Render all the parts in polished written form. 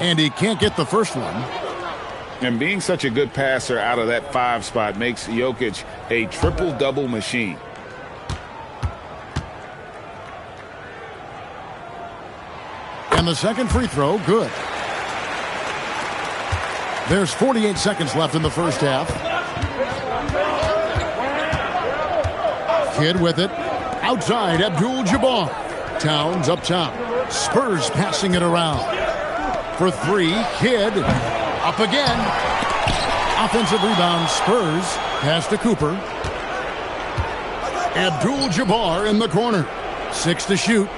And he can't get the first one. And being such a good passer out of that 5 spot makes Jokic a triple-double machine. And the second free throw, good. There's 48 seconds left in the first half. Kidd with it. Outside, Abdul-Jabbar. Towns up top. Spurs passing it around. For 3, Kidd. Up again. Offensive rebound, Spurs. Pass to Cooper. Abdul-Jabbar in the corner. 6 to shoot.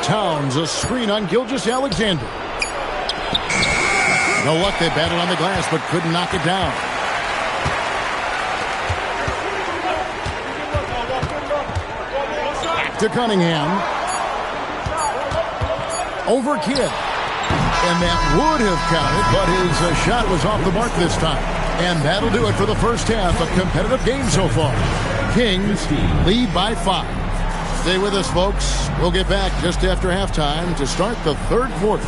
Towns, a screen on Gilgeous-Alexander. No luck, they battled on the glass, but couldn't knock it down. Back to Cunningham. Over Kidd. And that would have counted, but his shot was off the mark this time. And that'll do it for the first half. A competitive game so far. Kings lead by 5. Stay with us, folks. We'll get back just after halftime to start the third quarter.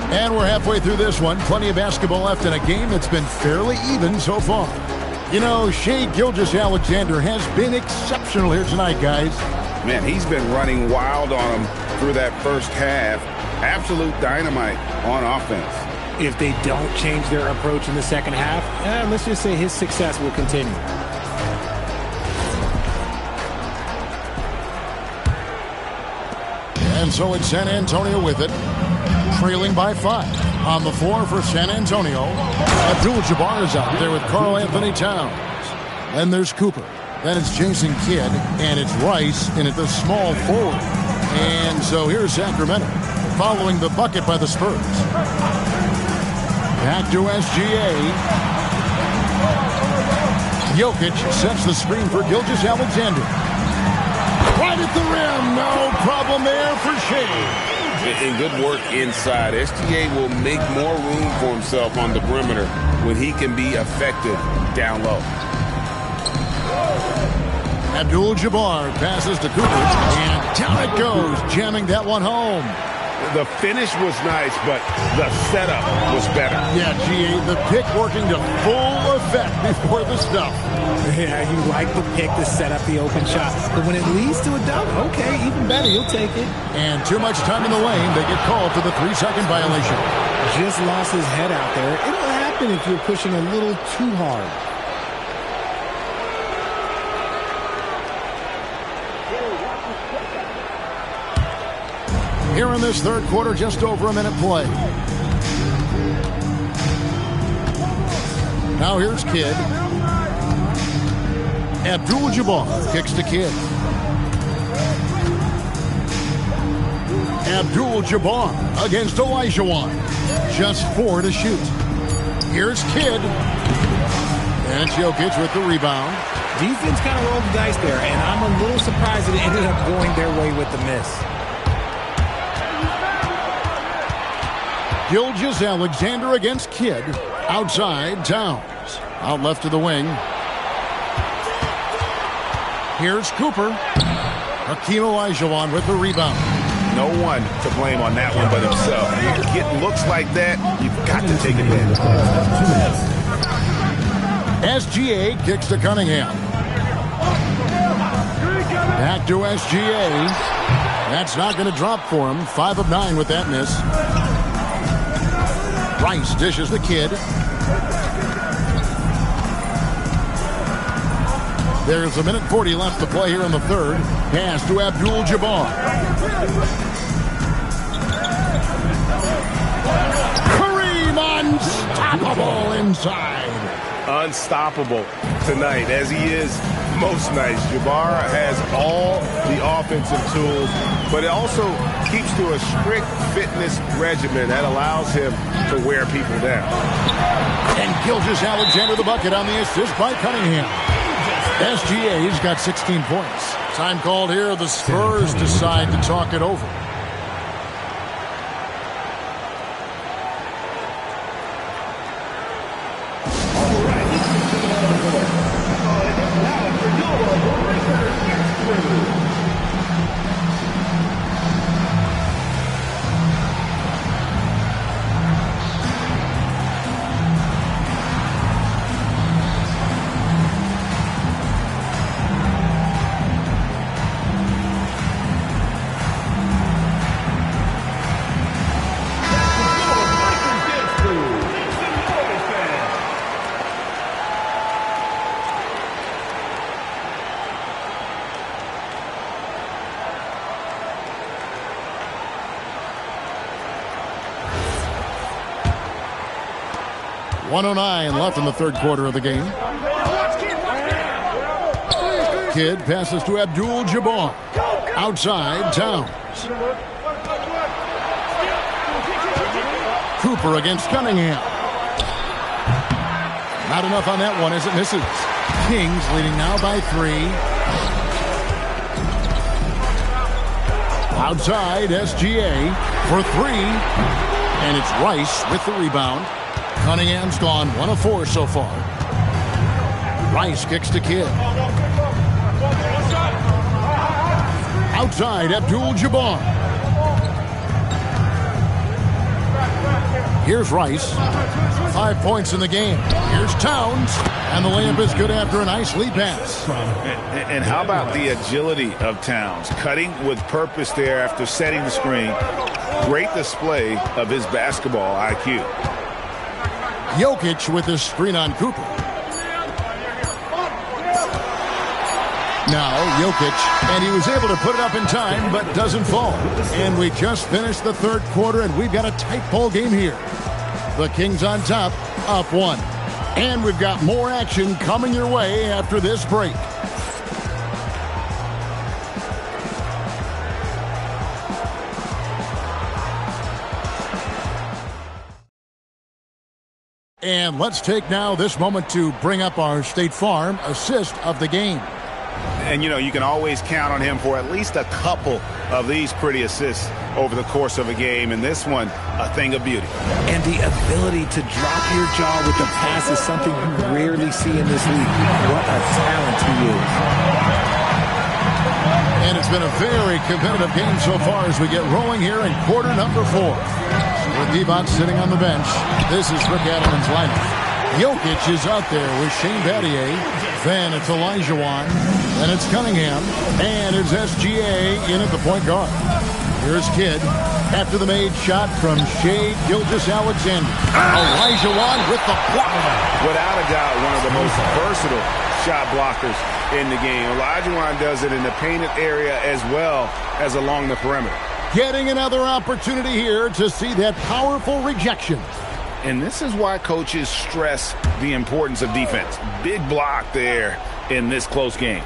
And we're halfway through this one. Plenty of basketball left in a game that's been fairly even so far. You know, Shai Gilgeous-Alexander has been exceptional here tonight, guys. Man, he's been running wild on him through that first half. Absolute dynamite on offense. If they don't change their approach in the second half, let's just say his success will continue. And so it's San Antonio with it. Trailing by 5. On the floor for San Antonio. Abdul-Jabbar is out there with Karl-Anthony Towns. Then there's Cooper. Then it's Jason Kidd. And it's Rice in at the small forward. And so here's Sacramento following the bucket by the Spurs. Back to SGA. Jokic sets the screen for Gilgeous-Alexander. Right at the rim. No problem there for Shai. And good work inside. SGA will make more room for himself on the perimeter when he can be effective down low. Abdul-Jabbar passes to Cooper, and down it goes, jamming that one home. The finish was nice, but the setup was better. Yeah, G.A., the pick working to full effect before the stuff. Yeah, you like the pick to set up the open shot. But when it leads to a dunk, okay, even better, you'll take it. And too much time in the lane, they get called for the 3-second violation. Just lost his head out there. It'll happen if you're pushing a little too hard. Here in this third quarter, just over a minute play. Now here's Kidd. Abdul-Jabbar kicks to Kidd. Abdul-Jabbar against Olajuwon. Just 4 to shoot. Here's Kidd. And it's Jokic with the rebound. Defense kind of rolled the dice there, and I'm a little surprised that it ended up going their way with the miss. Gilgeous-Alexander against Kidd. Outside, Towns. Out left to the wing. Here's Cooper. Hakeem Olajuwon with the rebound. No one to blame on that one but himself. When you get looks like that, you've got to take advantage. SGA kicks to Cunningham. Back to SGA. That's not going to drop for him. 5 of 9 with that miss. Rice dishes the Kidd. There's 1:40 left to play here in the third. Pass to Abdul-Jabbar. Kareem unstoppable inside. Unstoppable tonight, as he is most nights. Jabbar has all the offensive tools, but it also keeps to a strict fitness regimen that allows him to wear people down. And Gilgeous-Alexander the bucket on the assist by Cunningham. SGA's got 16 points. Time called here. The Spurs decide to talk it over. .109 left in the third quarter of the game. Kidd passes to Abdul-Jabbar. Outside, Towns. Cooper against Cunningham. Not enough on that one as it misses. Kings leading now by 3. Outside, SGA for 3. And it's Rice with the rebound. Cunningham's gone 1 of 4 so far. Rice kicks to Kidd. Outside, Abdul-Jabbar. Here's Rice. 5 points in the game. Here's Towns. And the layup is good after a nice lead pass. And how about the agility of Towns? Cutting with purpose there after setting the screen. Great display of his basketball IQ. Jokic with his screen on Cooper. Now Jokic, and he was able to put it up in time, but doesn't fall. And we just finished the third quarter, and we've got a tight ball game here. The Kings on top, up 1. And we've got more action coming your way after this break. And let's take now this moment to bring up our State Farm assist of the game. And, you know, you can always count on him for at least a couple of these pretty assists over the course of a game. And this one, a thing of beauty. And the ability to drop your jaw with the pass is something you rarely see in this league. What a talent he is. And it's been a very competitive game so far as we get rolling here in quarter number 4. With Divac sitting on the bench, this is Rick Adelman's lineup. Jokic is out there with Shane Battier. Then it's Olajuwon. Then it's Cunningham. And it's SGA in at the point guard. Here's Kidd after the made shot from Shai Gilgeous-Alexander. Olajuwon with the block. Without a doubt, one of the most versatile shot blockers in the game. Olajuwon does it in the painted area as well as along the perimeter. Getting another opportunity here to see that powerful rejection. And this is why coaches stress the importance of defense. Big block there in this close game.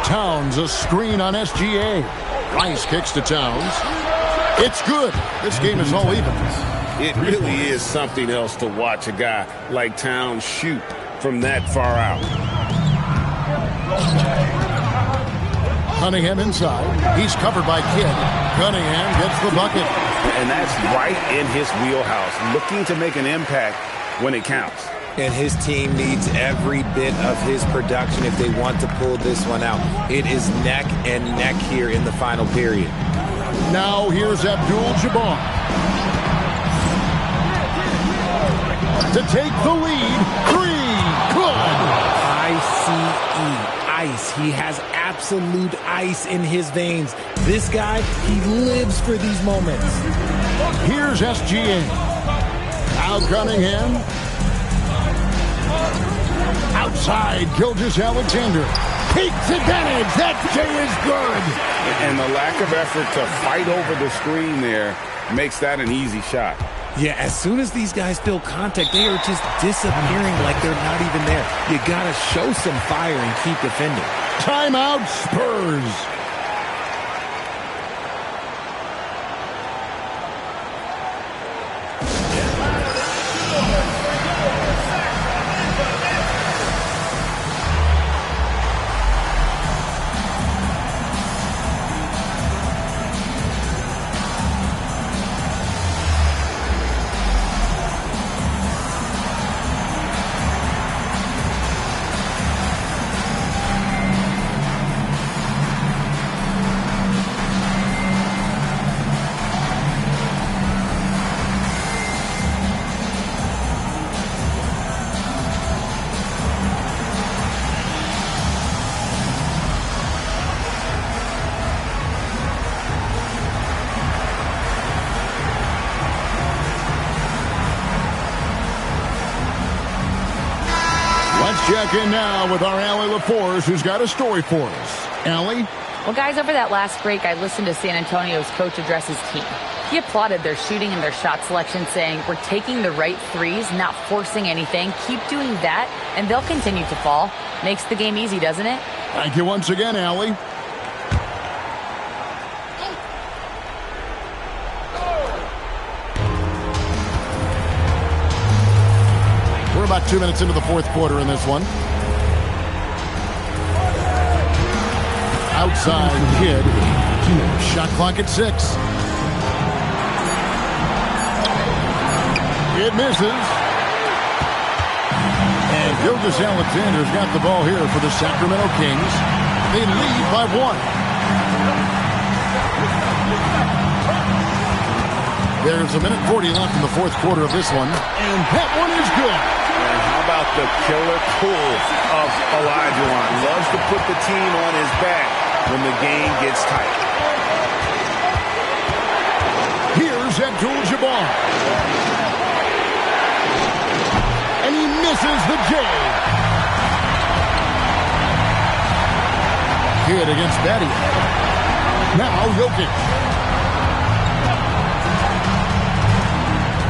Towns, a screen on SGA. Rice kicks to Towns. It's good. This game is all even. It really is something else to watch a guy like Towns shoot from that far out. Cunningham inside. He's covered by Kidd. Cunningham gets the bucket. And that's right in his wheelhouse, looking to make an impact when it counts. And his team needs every bit of his production if they want to pull this one out. It is neck and neck here in the final period. Now here's Abdul-Jabbar to take the lead. 3. Good. Ice. He has absolute ice in his veins. This guy, he lives for these moments. Here's SGA. Now Cunningham. Outside, Gilgeous-Alexander. Takes advantage. That J is good. And the lack of effort to fight over the screen there makes that an easy shot. Yeah, as soon as these guys feel contact, they are just disappearing like they're not even there. You got to show some fire and keep defending. Timeout, Spurs. Check in now with our Allie LaForce, who's got a story for us. Allie? Well, guys, over that last break, I listened to San Antonio's coach address his team. He applauded their shooting and their shot selection, saying, "We're taking the right threes, not forcing anything. Keep doing that, and they'll continue to fall." Makes the game easy, doesn't it? Thank you once again, Allie. We're about 2 minutes into the fourth quarter in this one. Outside Kidd. Shot clock at 6. It misses. And Gilgeous-Alexander's got the ball here for the Sacramento Kings. They lead by 1. There's a minute 40 left in the fourth quarter of this one. And that one is good. And how about the killer pull of Olajuwon? Loves to put the team on his back when the game gets tight. Here's Abdul-Jabbar. And he misses the J. Kidd against Batty. Now Jokic.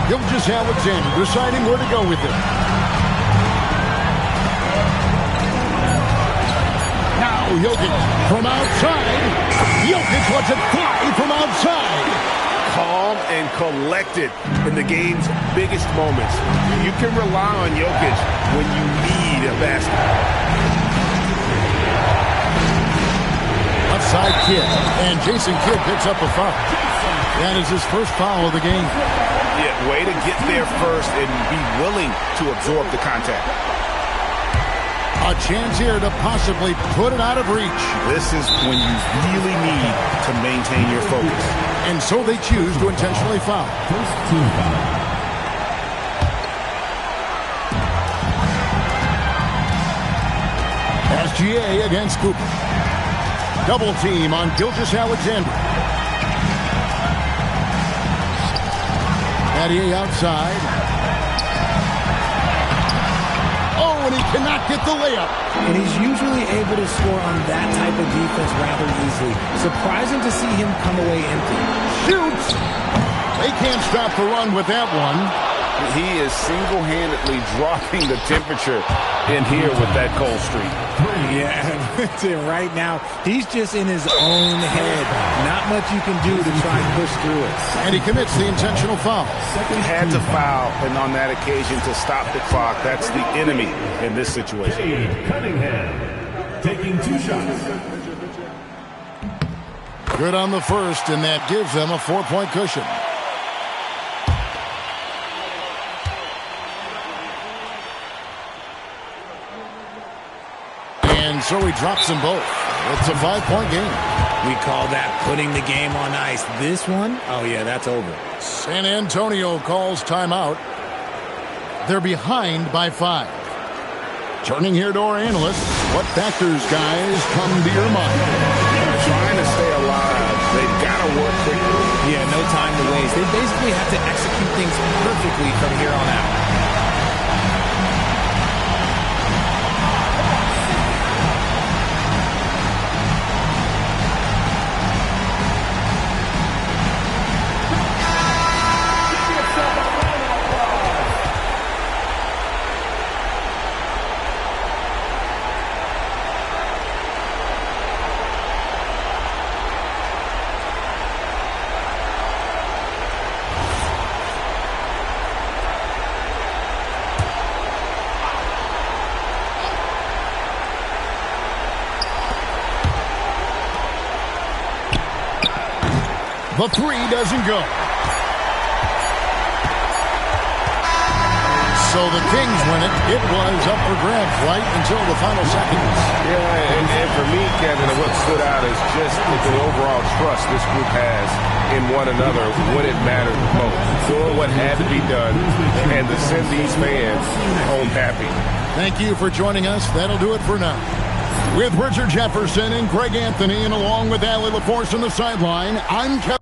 Gilgeous-Alexander deciding where to go with it. Now Jokic from outside. Jokic lets it fly from outside. Calm and collected in the game's biggest moments. You can rely on Jokic when you need a basket. Outside Kidd. And Jason Kidd picks up a foul. That is his first foul of the game. Yeah, way to get there first and be willing to absorb the contact. A chance here to possibly put it out of reach. This is when you really need to maintain your focus. And so they choose to intentionally foul. First team foul. SGA against Cooper. Double team on Gilgeous-Alexander. Battier outside. Oh, and he cannot get the layup. And he's usually able to score on that type of defense rather easily. Surprising to see him come away empty. Shoots! They can't stop the run with that one. He is single-handedly dropping the temperature in here with that cold streak. Yeah, right now, he's just in his own head. Not much you can do to try and push through it. And he commits the intentional foul. He had to foul, and on that occasion to stop the clock. That's the enemy in this situation. Cade Cunningham taking 2 shots. Good on the first, and that gives them a 4-point cushion. And so he drops them both. It's a 5-point game. We call that putting the game on ice. This one, oh yeah, that's over. San Antonio calls timeout. They're behind by 5. Turning here to our analysts, what factors, guys, come to your mind? Trying to stay alive. They've got to work quickly. Yeah, no time to waste. They basically have to execute things perfectly from here on out. The three doesn't go. So the Kings win it. It was up for grabs right until the final seconds. Yeah, and for me, Kevin, what stood out is just the overall trust this group has in one another when it mattered most. Doing what had to be done and to send these fans home happy. Thank you for joining us. That'll do it for now. With Richard Jefferson and Greg Anthony, and along with Allie LaForce on the sideline, I'm Kevin.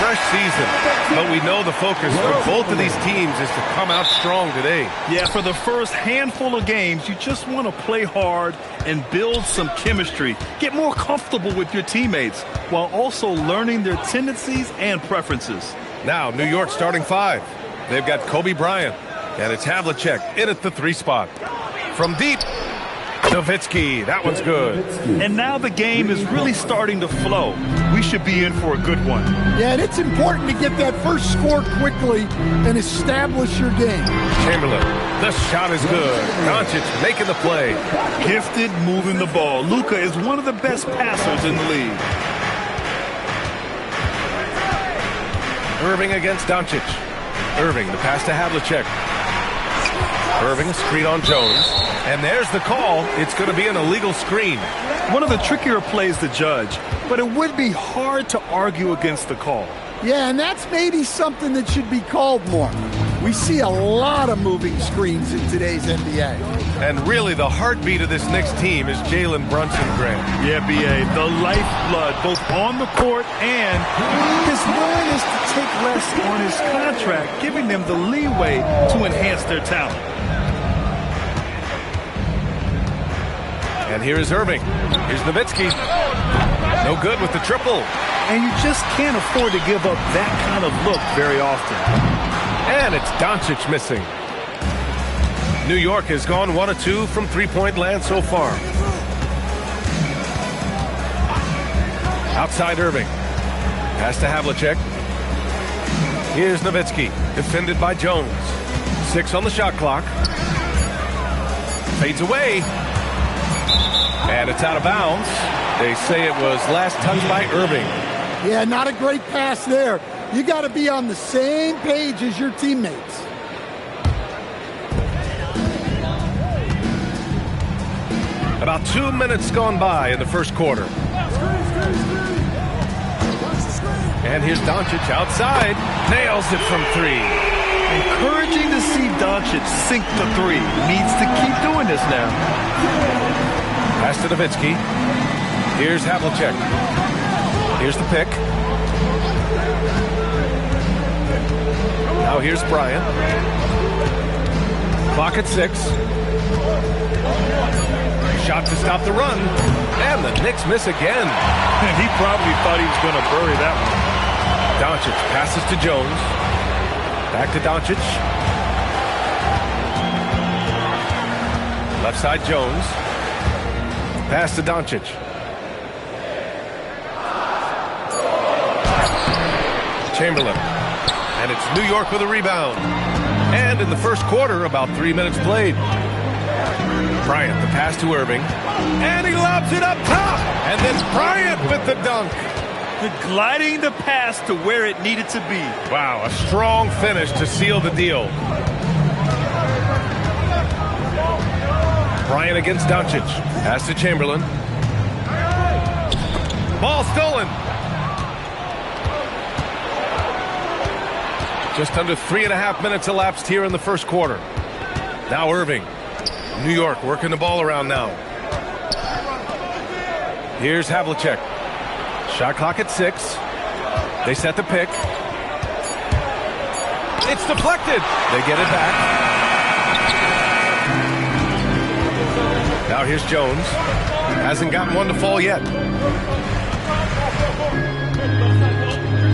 fresh season, but we know the focus for both of these teams is to come out strong today. Yeah, for the first handful of games, you just want to play hard and build some chemistry. Get more comfortable with your teammates while also learning their tendencies and preferences. Now, New York starting 5. They've got Kobe Bryant, and it's Havlicek in at the 3 spot. From deep, Nowitzki, that one's good. And now the game is really starting to flow. We should be in for a good one. Yeah, and it's important to get that first score quickly and establish your game. Chamberlain, the shot is good. Doncic making the play. Gifted moving the ball. Luka is one of the best passers in the league. Irving against Doncic. Irving, the pass to Havlicek. Irving, a screen on Jones. And there's the call. It's going to be an illegal screen. One of the trickier plays to judge, but it would be hard to argue against the call. Yeah, and that's maybe something that should be called more. We see a lot of moving screens in today's NBA. And really, the heartbeat of this Knicks team is Jalen Brunson, Grant. Yeah, B.A., the lifeblood, both on the court and his willingness to take less on his contract, giving them the leeway to enhance their talent. And here is Irving. Here's Nowitzki. No good with the triple. And you just can't afford to give up that kind of look very often. And it's Doncic missing. New York has gone 1 of 2 from three-point land so far. Outside Irving. Pass to Havlicek. Here's Nowitzki, defended by Jones. 6 on the shot clock. Fades away. And it's out of bounds. They say it was last touched by Irving. Yeah, not a great pass there. You got to be on the same page as your teammates. About 2 minutes gone by in the first quarter. And here's Doncic outside. Nails it from 3. Encouraging to see Doncic sink the 3. Needs to keep doing this now. Pass to Nowitzki. Here's Havlicek. Here's the pick. Now here's Bryant. Clock at 6. Shot to stop the run. And the Knicks miss again. And he probably thought he was going to bury that one. Doncic passes to Jones. Back to Doncic. Left side Jones. Pass to Doncic. Chamberlain. And it's New York with a rebound. And in the first quarter, about 3 minutes played. Bryant, the pass to Irving. And he lobs it up top. And then Bryant with the dunk. Gliding the pass to where it needed to be. Wow, a strong finish to seal the deal. Bryant against Doncic. Pass to Chamberlain. Ball stolen. Just under 3.5 minutes elapsed here in the first quarter. Now Irving. New York working the ball around now. Here's Havlicek. Shot clock at 6. They set the pick. It's deflected. They get it back. Now here's Jones. Hasn't gotten one to fall yet.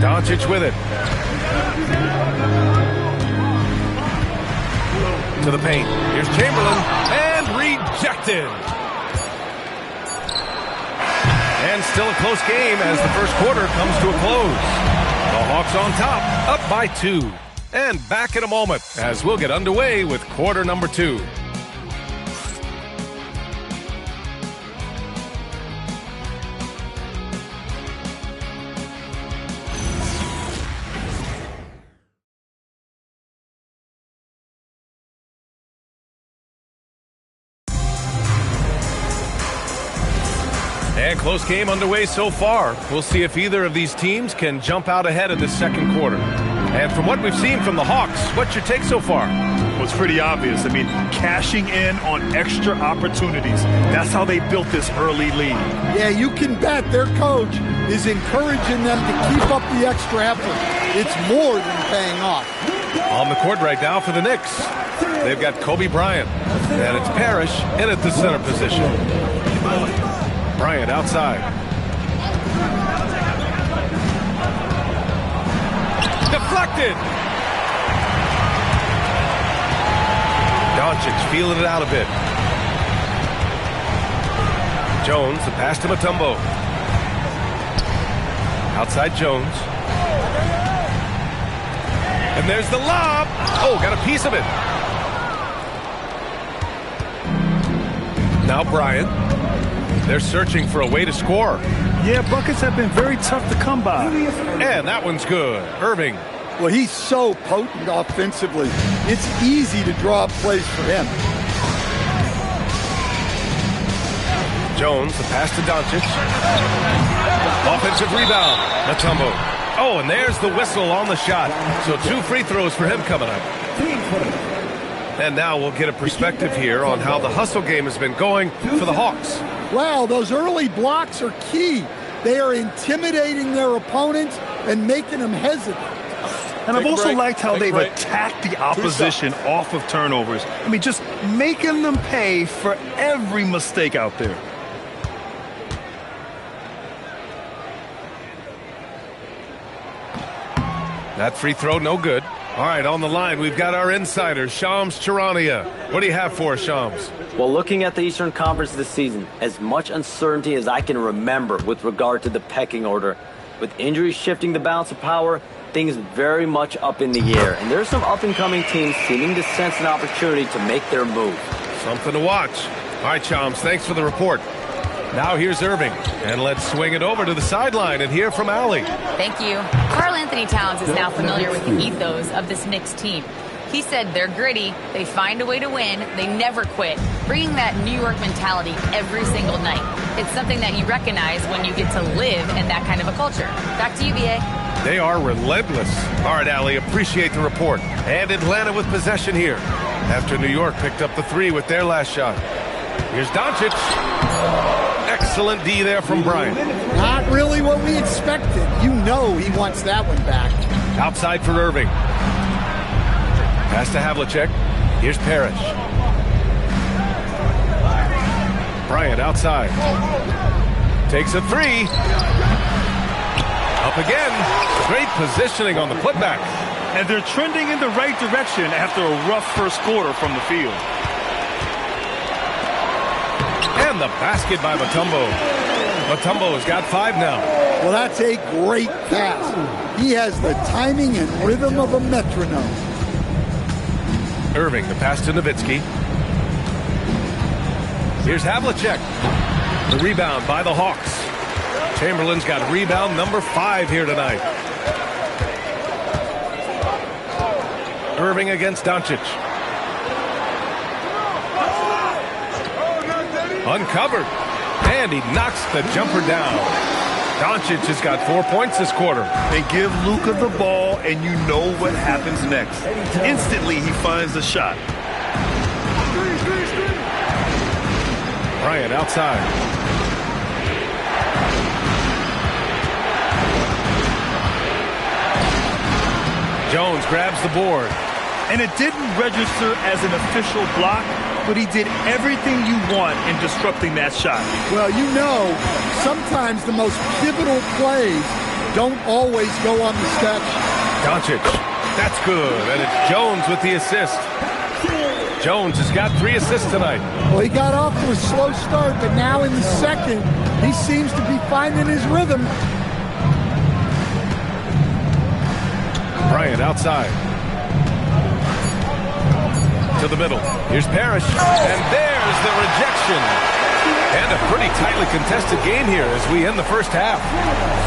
Doncic with it. To the paint. Here's Chamberlain. And rejected. And still a close game as the first quarter comes to a close. The Hawks on top, up by 2. And back in a moment as we'll get underway with quarter number 2. And close game underway so far. We'll see if either of these teams can jump out ahead of the second quarter. And from what we've seen from the Hawks, what's your take so far? was pretty obvious. I mean, cashing in on extra opportunities. That's how they built this early lead. Yeah, you can bet their coach is encouraging them to keep up the extra effort. It's more than paying off. On the court right now for the Knicks, they've got Kobe Bryant, and it's Parrish in at the center position. Bryant outside. Deflected. Doncic feeling it out a bit. Jones, the pass to Mutombo. Outside Jones. And there's the lob. Oh, got a piece of it. Now Bryant. They're searching for a way to score. Yeah, buckets have been very tough to come by. And that one's good. Irving. Well, he's so potent offensively. It's easy to draw up plays for him. Jones, the pass to Doncic. Offensive rebound. Mutombo. Oh, and there's the whistle on the shot. So 2 free throws for him coming up. And now we'll get a perspective here on how the hustle game has been going for the Hawks. Wow, those early blocks are key. They are intimidating their opponents and making them hesitant. And I've also liked how they've attacked the opposition off of turnovers. I mean, just making them pay for every mistake out there. That free throw, no good. All right, on the line, we've got our insider, Shams Charania. What do you have for us, Shams? Well, looking at the Eastern Conference this season, as much uncertainty as I can remember with regard to the pecking order, with injuries shifting the balance of power, things very much up in the air. And there's some up-and-coming teams seeming to sense an opportunity to make their move. Something to watch. All right, Shams, thanks for the report. Now here's Irving, and let's swing it over to the sideline and hear from Allie. Thank you. Karl Anthony Towns is now familiar with the ethos of this Knicks team. He said they're gritty, they find a way to win, they never quit, bringing that New York mentality every single night. It's something that you recognize when you get to live in that kind of a culture. Back to you, B.A. They are relentless. All right, Allie, appreciate the report. And Atlanta with possession here after New York picked up the 3 with their last shot. Here's Doncic. Excellent D there from Bryant. Not really what we expected. You know he wants that one back. Outside for Irving. Pass to Havlicek. Here's Parrish. Bryant outside. Takes a 3. Up again. Great positioning on the putback. And they're trending in the right direction after a rough first quarter from the field. And the basket by Mutombo. Mutombo has got 5 now. Well, that's a great pass. He has the timing and rhythm of a metronome. Irving, the pass to Nowitzki. Here's Havlicek. The rebound by the Hawks. Chamberlain's got rebound number 5 here tonight. Irving against Doncic. Uncovered. And he knocks the jumper down. Doncic has got 4 points this quarter. They give Luka the ball, and you know what happens next. Instantly, he finds the shot. Bryant outside. Jones grabs the board. And it didn't register as an official block, but he did everything you want in disrupting that shot. Well, you know, sometimes the most pivotal plays don't always go on the stretch. Doncic, that's good, and it's Jones with the assist. Jones has got 3 assists tonight. Well, he got off to a slow start, but now in the second, he seems to be finding his rhythm. Bryant outside. To the middle. Here's Parrish. And there's the rejection. And a pretty tightly contested game here as we end the first half.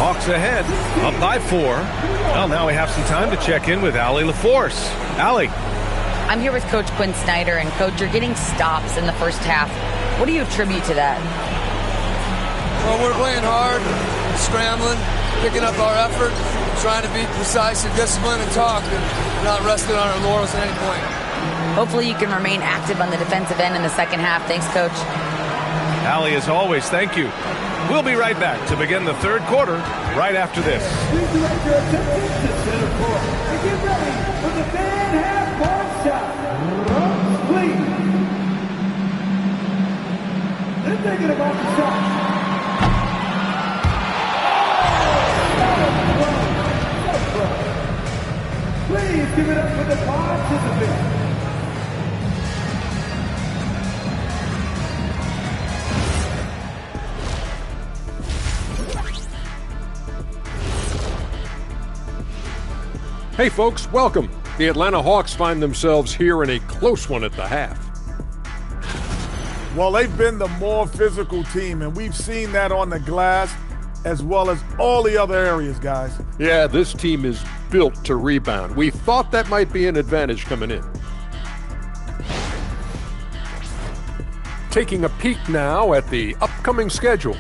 Hawks ahead, up by 4. Well, now we have some time to check in with Allie LaForce. Allie. I'm here with Coach Quinn Snyder, and Coach, you're getting stops in the first half. What do you attribute to that? Well, we're playing hard, scrambling, picking up our effort, trying to be precise and disciplined and talk, and not resting on our laurels at any point. Hopefully you can remain active on the defensive end in the second half. Thanks, Coach. Allie, as always, thank you. We'll be right back to begin the third quarter right after this. Please direct your attention to center court and get ready for the fan half-court shot. Please. They're thinking about the shot. Please give it up for the participants. Hey folks, welcome. The Atlanta Hawks find themselves here in a close one at the half. Well, they've been the more physical team, and we've seen that on the glass as well as all the other areas, guys. Yeah, this team is built to rebound. We thought that might be an advantage coming in. Taking a peek now at the upcoming schedule.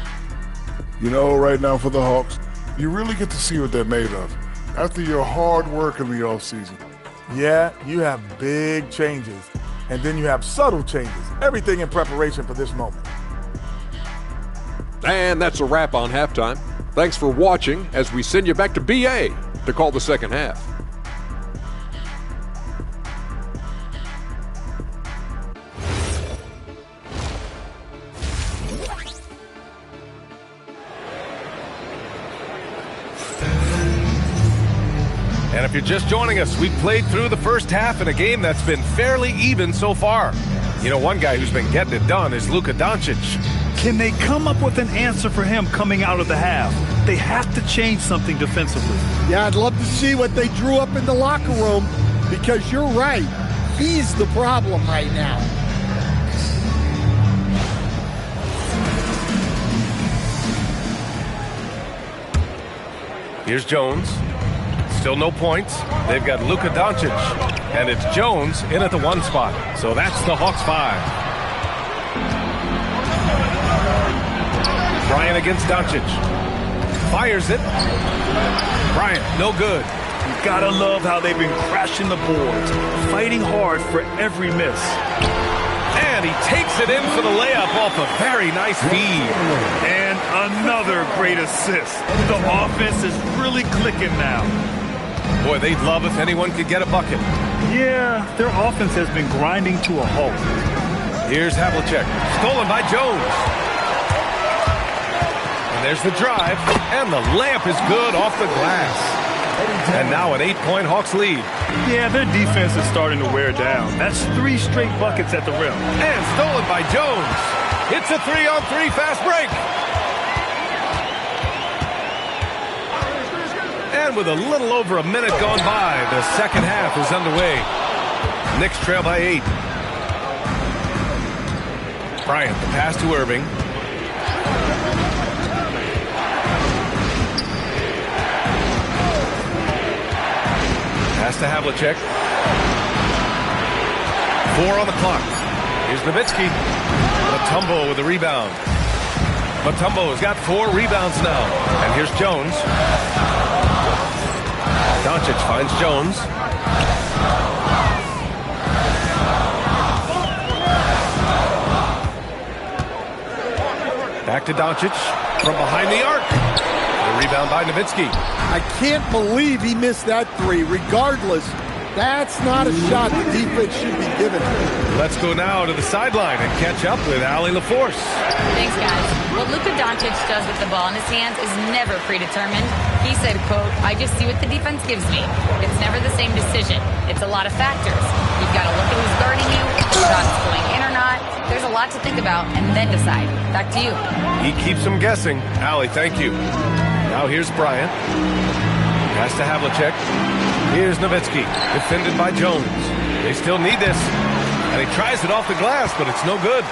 You know, right now for the Hawks, you really get to see what they're made of after your hard work in the offseason. Yeah, you have big changes, and then you have subtle changes. Everything in preparation for this moment. And that's a wrap on halftime. Thanks for watching as we send you back to BA to call the second half. And if you're just joining us, we've played through the first half in a game that's been fairly even so far. You know, one guy who's been getting it done is Luka Doncic. Can they come up with an answer for him coming out of the half? They have to change something defensively. Yeah, I'd love to see what they drew up in the locker room, because you're right. He's the problem right now. Here's Jones. Still no points. They've got Luka Doncic, and it's Jones in at the 1 spot. So that's the Hawks 5. Bryant against Doncic. Fires it. Bryant, no good. You gotta love how they've been crashing the boards, fighting hard for every miss. And he takes it in for the layup off a very nice feed. And another great assist. The offense is really clicking now. Boy, they'd love if anyone could get a bucket. Yeah, their offense has been grinding to a halt. Here's Havlicek. Stolen by Jones. And there's the drive. And the layup is good off the glass. And now an 8-point Hawks lead. Yeah, their defense is starting to wear down. That's 3 straight buckets at the rim. And stolen by Jones. It's a 3-on-3 fast break. And with a little over a minute gone by, the second half is underway. Knicks trail by 8. Bryant, the pass to Irving. Pass to Havlicek. 4 on the clock. Here's Nowitzki. Mutombo with the rebound. Mutombo has got 4 rebounds now. And here's Jones. Doncic finds Jones. Back to Doncic from behind the arc. The rebound by Nowitzki. I can't believe he missed that 3. Regardless, that's not a shot the defense should be giving him. Let's go now to the sideline and catch up with Allie LaForce. Thanks, guys. What Luka Doncic does with the ball in his hands is never predetermined. He said, quote, "I just see what the defense gives me. It's never the same decision. It's a lot of factors. You've got to look at who's guarding you, if the shot's going in or not. There's a lot to think about, and then decide." Back to you. He keeps them guessing. Allie, thank you. Now here's Bryant. Pass to Havlicek. Here's Nowitzki, defended by Jones. They still need this. And he tries it off the glass, but it's no good.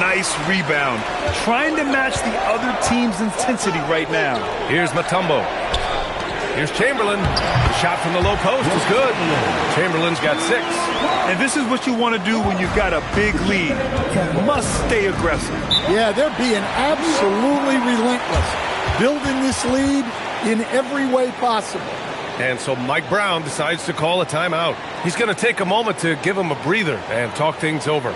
Nice rebound. Trying to match the other team's intensity right now. Here's Mutombo. Here's Chamberlain. The shot from the low post is good. Chamberlain's got 6. And this is what you want to do when you've got a big lead. You must stay aggressive. Yeah, they're being absolutely relentless, building this lead in every way possible. And so Mike Brown decides to call a timeout. He's going to take a moment to give him a breather and talk things over.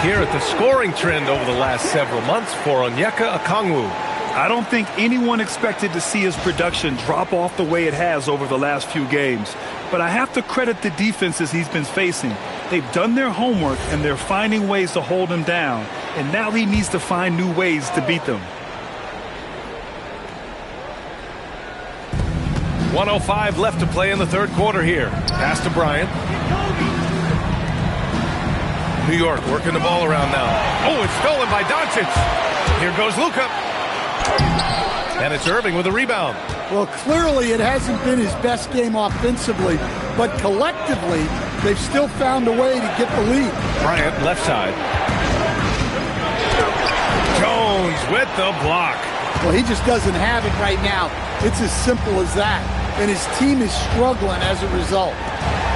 Here at the scoring trend over the last several months for Onyeka Okongwu. I don't think anyone expected to see his production drop off the way it has over the last few games. But I have to credit the defenses he's been facing. They've done their homework and they're finding ways to hold him down. And now he needs to find new ways to beat them. 1:05 left to play in the third quarter here. Pass to Bryant. New York working the ball around now. Oh, it's stolen by Doncic. Here goes Luka. And it's Irving with a rebound. Well, clearly it hasn't been his best game offensively, but collectively, they've still found a way to get the lead. Bryant, left side. Jones with the block. Well, he just doesn't have it right now. It's as simple as that. And his team is struggling as a result.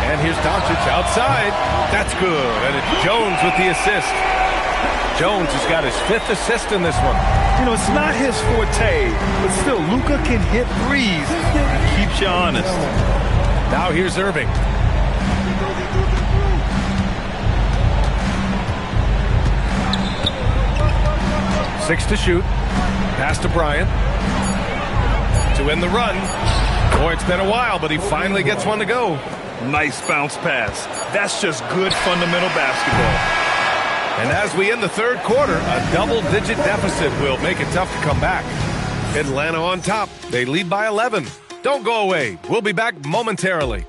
And here's Doncic outside. That's good. And it's Jones with the assist. Jones has got his 5th assist in this one. You know, it's not his forte, but still, Luka can hit threes. It keeps you honest. Now here's Irving. Six to shoot. Pass to Bryant. To end the run. Boy, it's been a while, but he finally gets one to go. Nice bounce pass. That's just good fundamental basketball. And as we end the third quarter, a double-digit deficit will make it tough to come back. Atlanta on top. They lead by 11. Don't go away. We'll be back momentarily.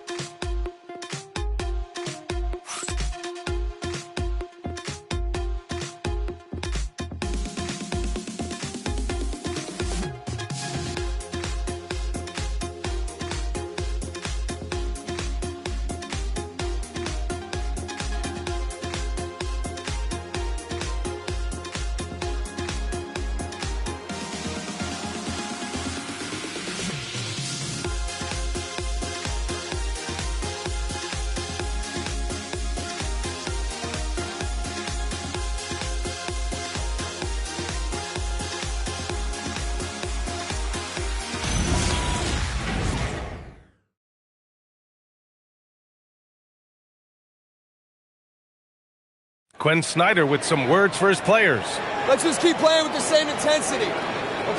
Quinn Snyder with some words for his players. Let's just keep playing with the same intensity,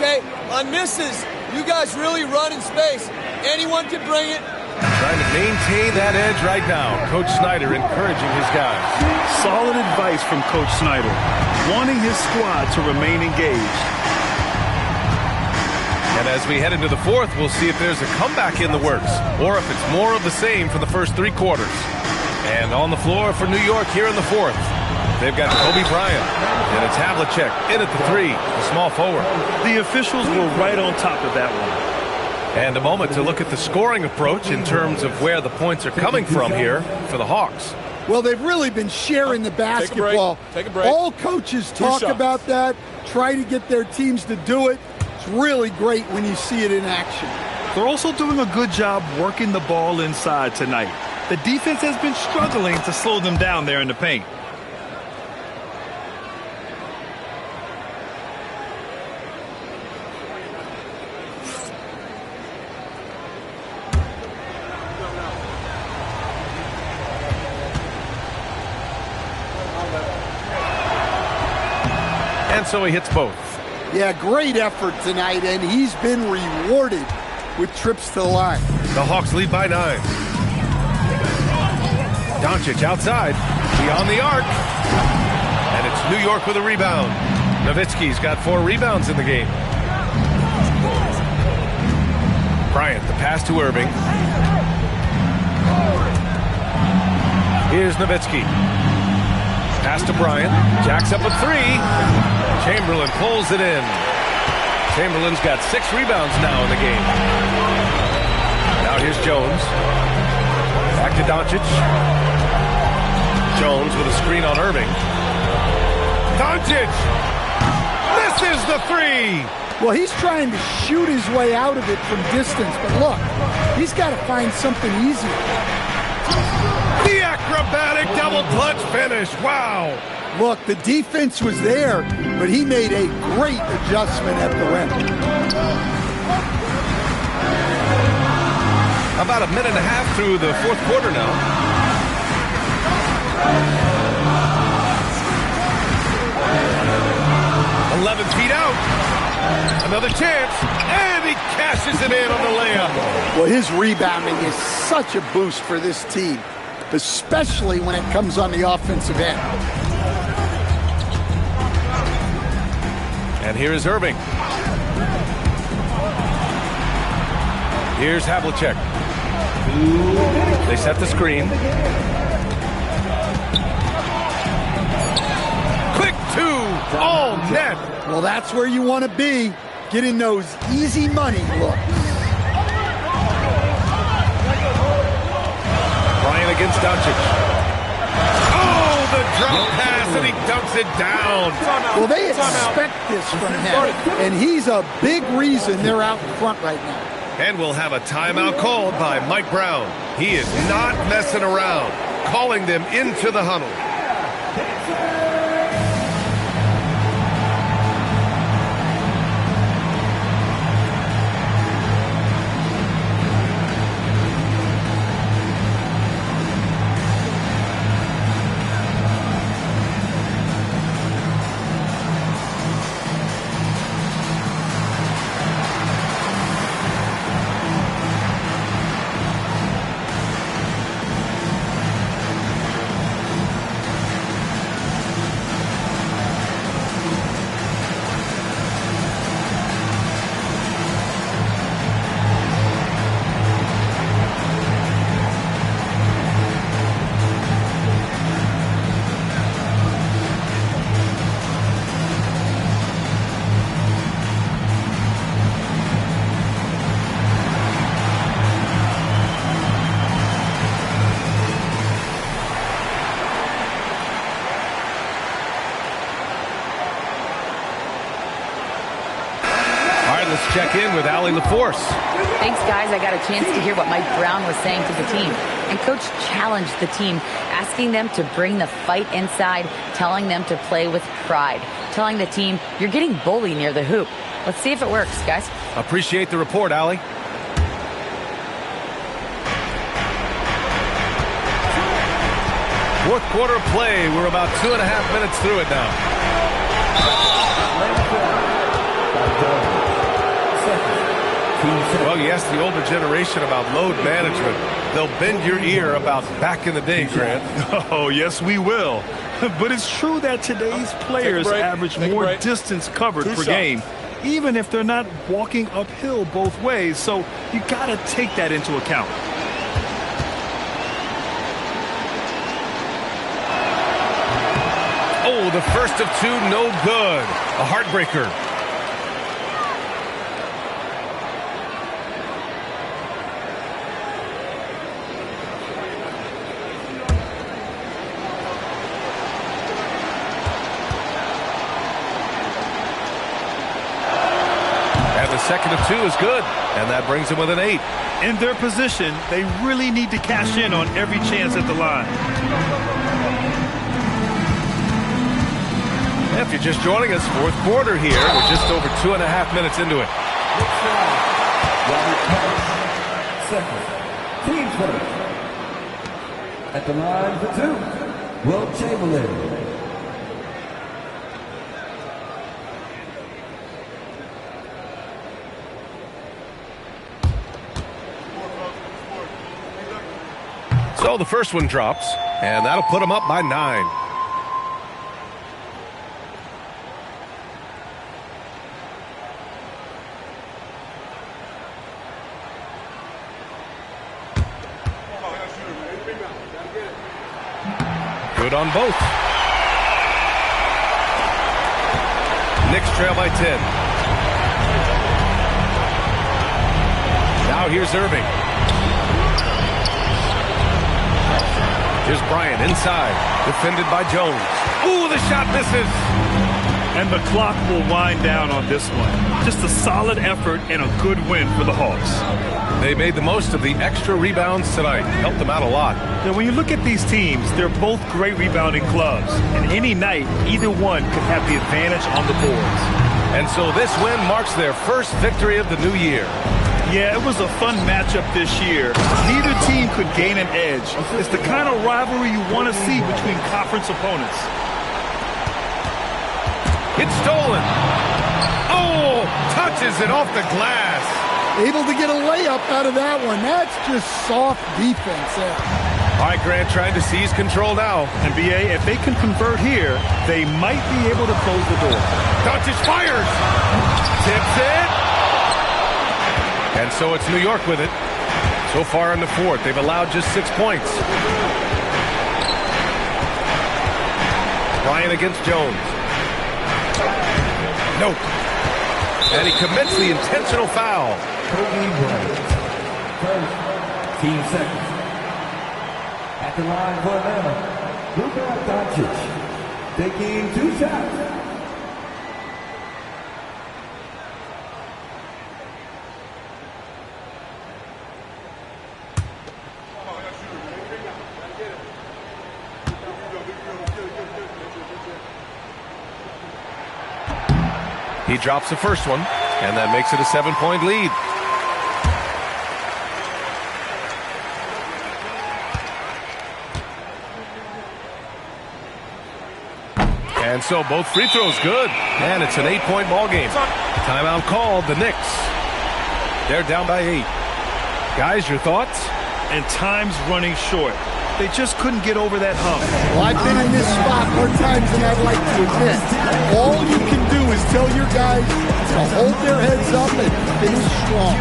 okay? On misses, you guys really run in space. Anyone can bring it. Trying to maintain that edge right now. Coach Snyder encouraging his guys. Solid advice from Coach Snyder, wanting his squad to remain engaged. And as we head into the fourth, we'll see if there's a comeback in the works or if it's more of the same for the first three quarters. And on the floor for New York here in the fourth, they've got Kobe Bryant, and it's Havlicek in at the three, the small forward. The officials were right on top of that one. And a moment to look at the scoring approach in terms of where the points are coming from here for the Hawks. Well, they've really been sharing the basketball. Take a break. All coaches talk about that, try to get their teams to do it. It's really great when you see it in action. They're also doing a good job working the ball inside tonight. The defense has been struggling to slow them down there in the paint. so he hits both. Yeah, great effort tonight, and he's been rewarded with trips to the line. The Hawks lead by 9. Doncic outside, beyond the arc. And it's New York with a rebound. Nowitzki's got 4 rebounds in the game. Bryant, the pass to Irving. Here's Nowitzki. Pass to Bryant. Jacks up a 3. Chamberlain pulls it in. Chamberlain's got 6 rebounds now in the game. Now here's Jones. Back to Doncic. Jones with a screen on Irving. Doncic! Misses the 3! Well, he's trying to shoot his way out of it from distance, but look, he's got to find something easier. The acrobatic double clutch finish. Wow! Look, the defense was there, but he made a great adjustment at the rim. About a minute and a half through the fourth quarter now. 11 feet out. Another chance, and he cashes it in on the layup. Well, his rebounding is such a boost for this team, especially when it comes on the offensive end. And here is Irving. Here's Havlicek. They set the screen. Quick 2, all net. Well, that's where you want to be, getting those easy money looks. Bryant against Doncic. Oh, the drop pass, and he dunks it down. Well, they expect this from him, and he's a big reason they're out in front right now. And we'll have a timeout called by Mike Brown. He is not messing around, calling them into the huddle. Check in with Allie LaForce. Thanks, guys. I got a chance to hear what Mike Brown was saying to the team. And Coach challenged the team, asking them to bring the fight inside, telling them to play with pride, telling the team, you're getting bullied near the hoop. Let's see if it works, guys. Appreciate the report, Allie. Fourth quarter play. We're about 2.5 minutes through it now. Well, you ask the older generation about load management. They'll bend your ear about back in the day, Grant. Oh, yes, we will. But it's true that today's players average more distance covered per game, even if they're not walking uphill both ways. So you got to take that into account. Oh, the first of 2, no good. A heartbreaker. Second of 2 is good, and that brings them with an 8. In their position, they really need to cash in on every chance at the line. If you're just joining us, fourth quarter here. We're just over 2.5 minutes into it. Second, team first. At the line for 2, Will Chamberlain. So the first one drops, and that'll put them up by 9. Good on both. Knicks trail by 10. Now here's Irving. Here's Bryant inside. Defended by Jones. Ooh, the shot misses. And the clock will wind down on this one. Just a solid effort and a good win for the Hawks. They made the most of the extra rebounds tonight. Helped them out a lot. Now, when you look at these teams, they're both great rebounding clubs. And any night, either one could have the advantage on the boards. And so this win marks their first victory of the new year. Yeah, it was a fun matchup this year. Neither team could gain an edge. It's the kind of rivalry you want to see between conference opponents. It's stolen. Oh, touches it off the glass. Able to get a layup out of that one. That's just soft defense there. All right, Grant trying to seize control now. And BA, if they can convert here, they might be able to close the door. Doncic fires. Tips it. And so it's New York with it. So far in the fourth, they've allowed just 6 points. Bryant against Jones. Nope. And he commits the intentional foul. Kobe Bryant. First, team seconds. At the line for Atlanta, Luka Doncic. Taking 2 shots. He drops the first one, and that makes it a 7-point lead. And so both free throws good, and it's an 8-point ball game. Timeout called, the Knicks. They're down by 8. Guys, your thoughts? And time's running short. They just couldn't get over that hump. Well, I've been in this spot more times than I'd like to admit. All you can do is tell your guys to hold their heads up and finish strong.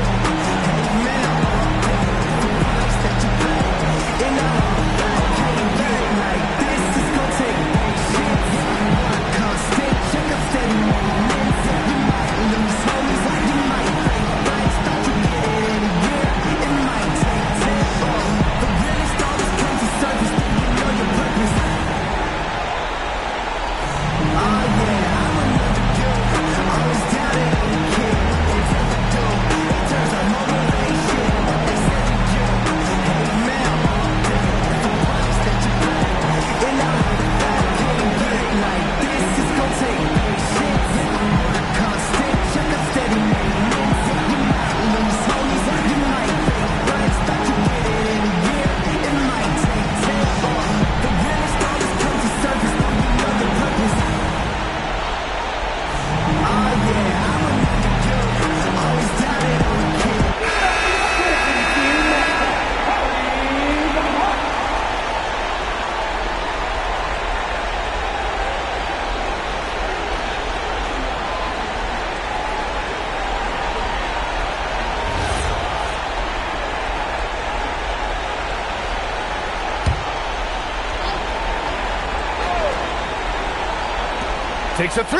Takes a 3.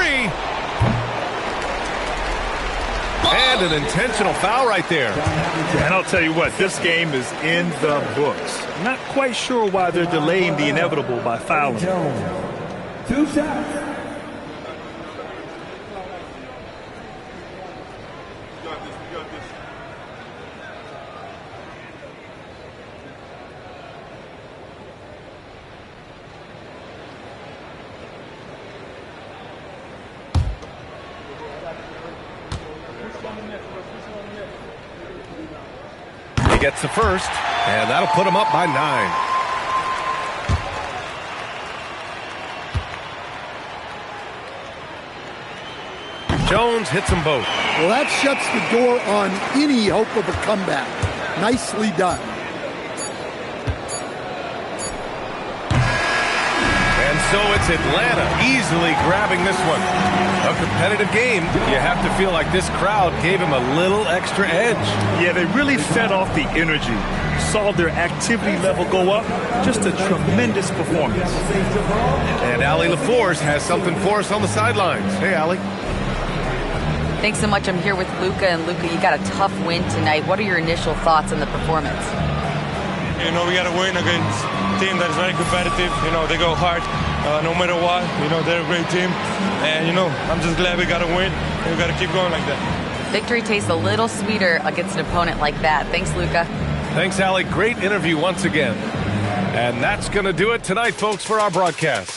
And an intentional foul right there. And I'll tell you what, this game is in the books. Not quite sure why they're delaying the inevitable by fouling. 2 shots. Gets the first, and that'll put him up by 9. Jones hits them both. Well, that shuts the door on any hope of a comeback. Nicely done. so it's Atlanta easily grabbing this one. A competitive game. You have to feel like this crowd gave him a little extra edge. Yeah, they really fed off the energy. Saw their activity level go up. Just a tremendous performance. And Allie LaForce has something for us on the sidelines. Hey, Allie. Thanks so much. I'm here with Luka. And Luka, you got a tough win tonight. What are your initial thoughts on the performance? You know, we got to win against a team that is very competitive. You know, they go hard no matter what. You know, they're a great team. And, you know, I'm just glad we got to win. And we got to keep going like that. Victory tastes a little sweeter against an opponent like that. Thanks, Luka. Thanks, Allie. Great interview once again. And that's going to do it tonight, folks, for our broadcast.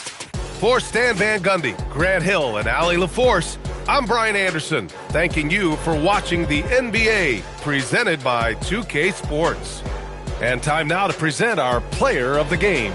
For Stan Van Gundy, Grant Hill, and Allie LaForce, I'm Brian Anderson, thanking you for watching the NBA presented by 2K Sports. And time now to present our player of the game.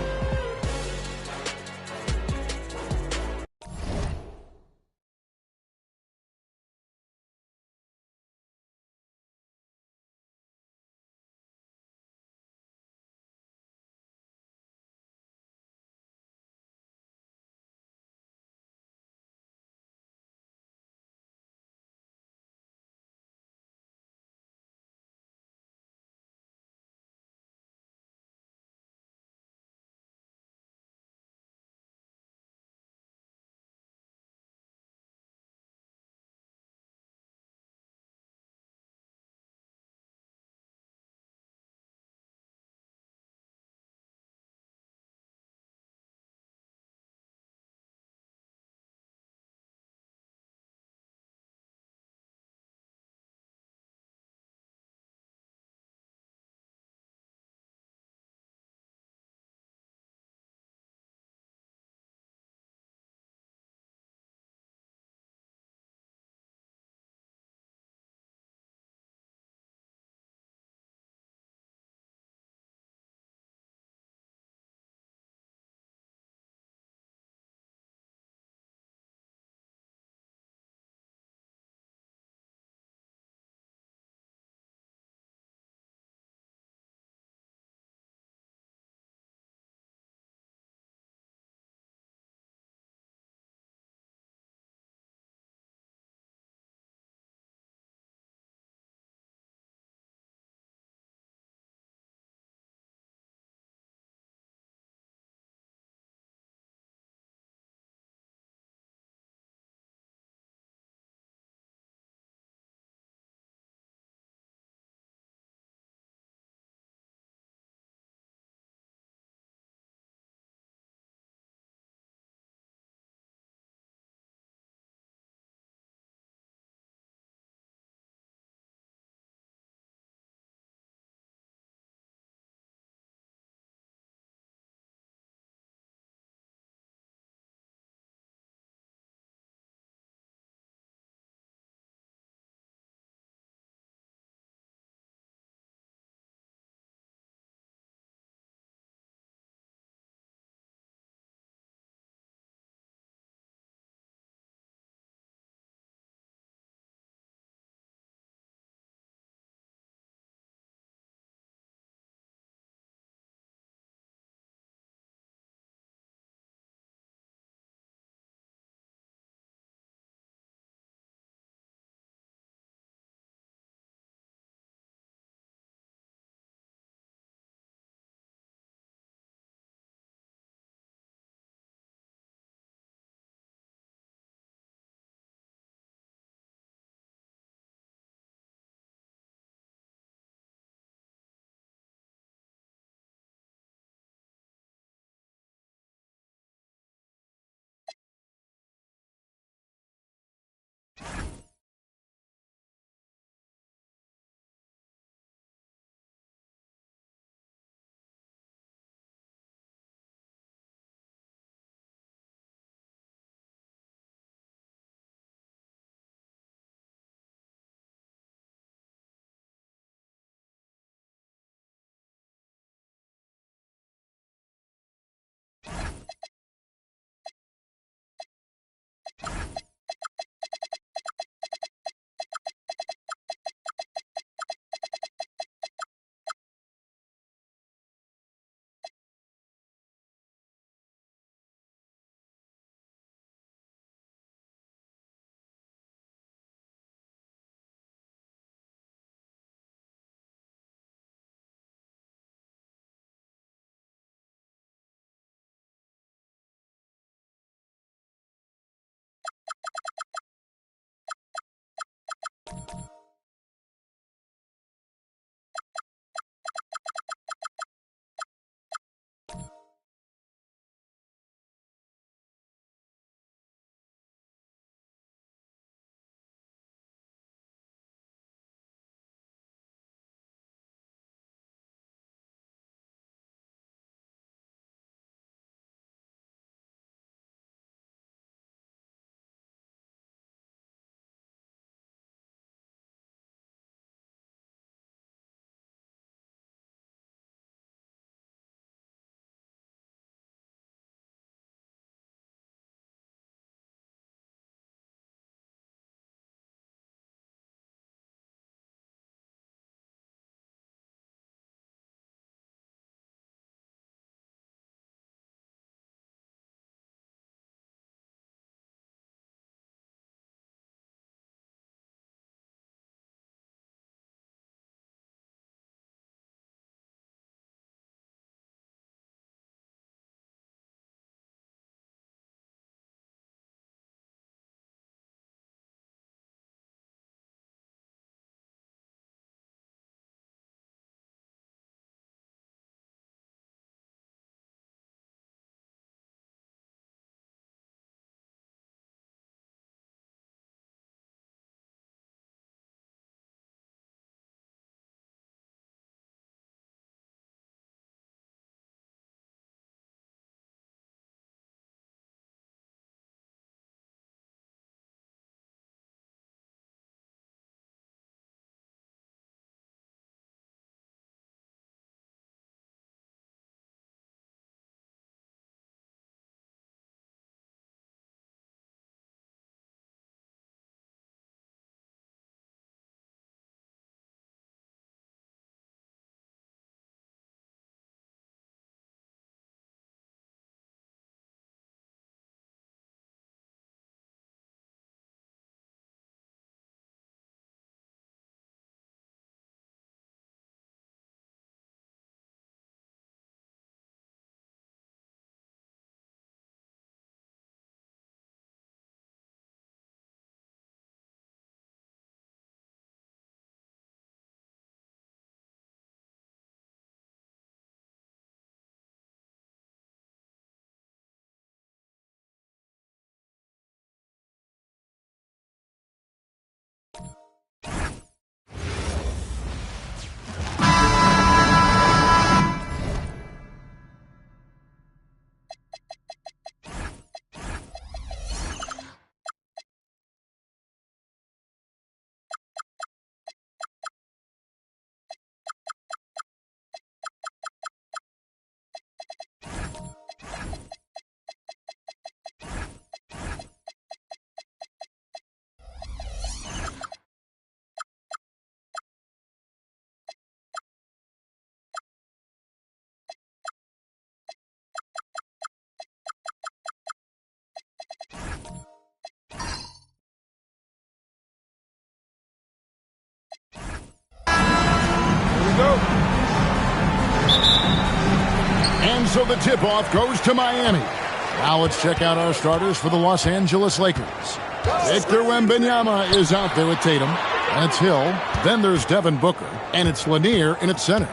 so the tip-off goes to Miami. Now let's check out our starters for the Los Angeles Lakers. Victor Wembanyama is out there with Tatum. That's Hill. Then there's Devin Booker. And it's Lanier in its center.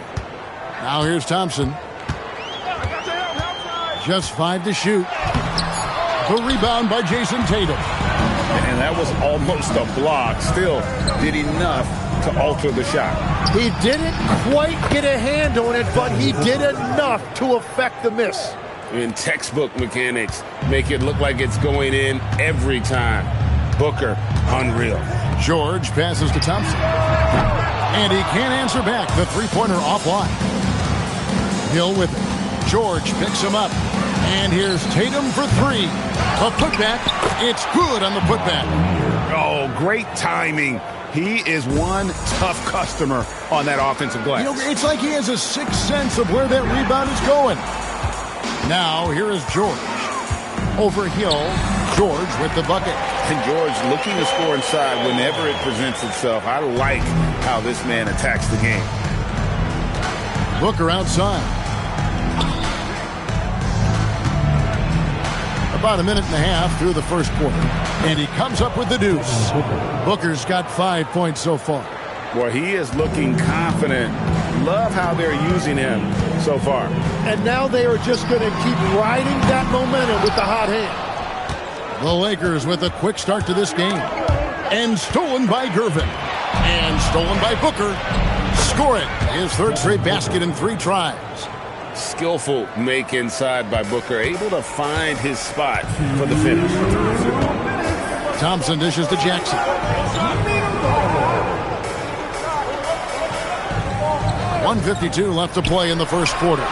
Now here's Thompson. Just 5 to shoot. The rebound by Jason Tatum. And that was almost a block. Still did enough to alter the shot. He didn't quite get a hand on it, but he did enough to affect the miss. In textbook mechanics, make it look like it's going in every time. Booker, unreal. George passes to Thompson. And he can't answer back. The three-pointer offline. Hill with it. George picks him up. And here's Tatum for 3. A putback. It's good on the putback. Oh, great timing. He is one tough customer on that offensive glass. You know, it's like he has a sixth sense of where that rebound is going. Now, here is George. Over Hill. George with the bucket. And George looking to score inside whenever it presents itself. I like how this man attacks the game. Booker outside. About a minute and a half through the first quarter. And he comes up with the deuce. Booker's got 5 points so far. Boy, he is looking confident. Love how they're using him so far. And now they are just going to keep riding that momentum with the hot hand. The Lakers with a quick start to this game. And stolen by Gervin. And stolen by Booker. Score it. His third straight basket in 3 tries. Skillful make inside by Booker. Able to find his spot for the finish. Thompson dishes to Jackson. .152 left to play in the first quarter.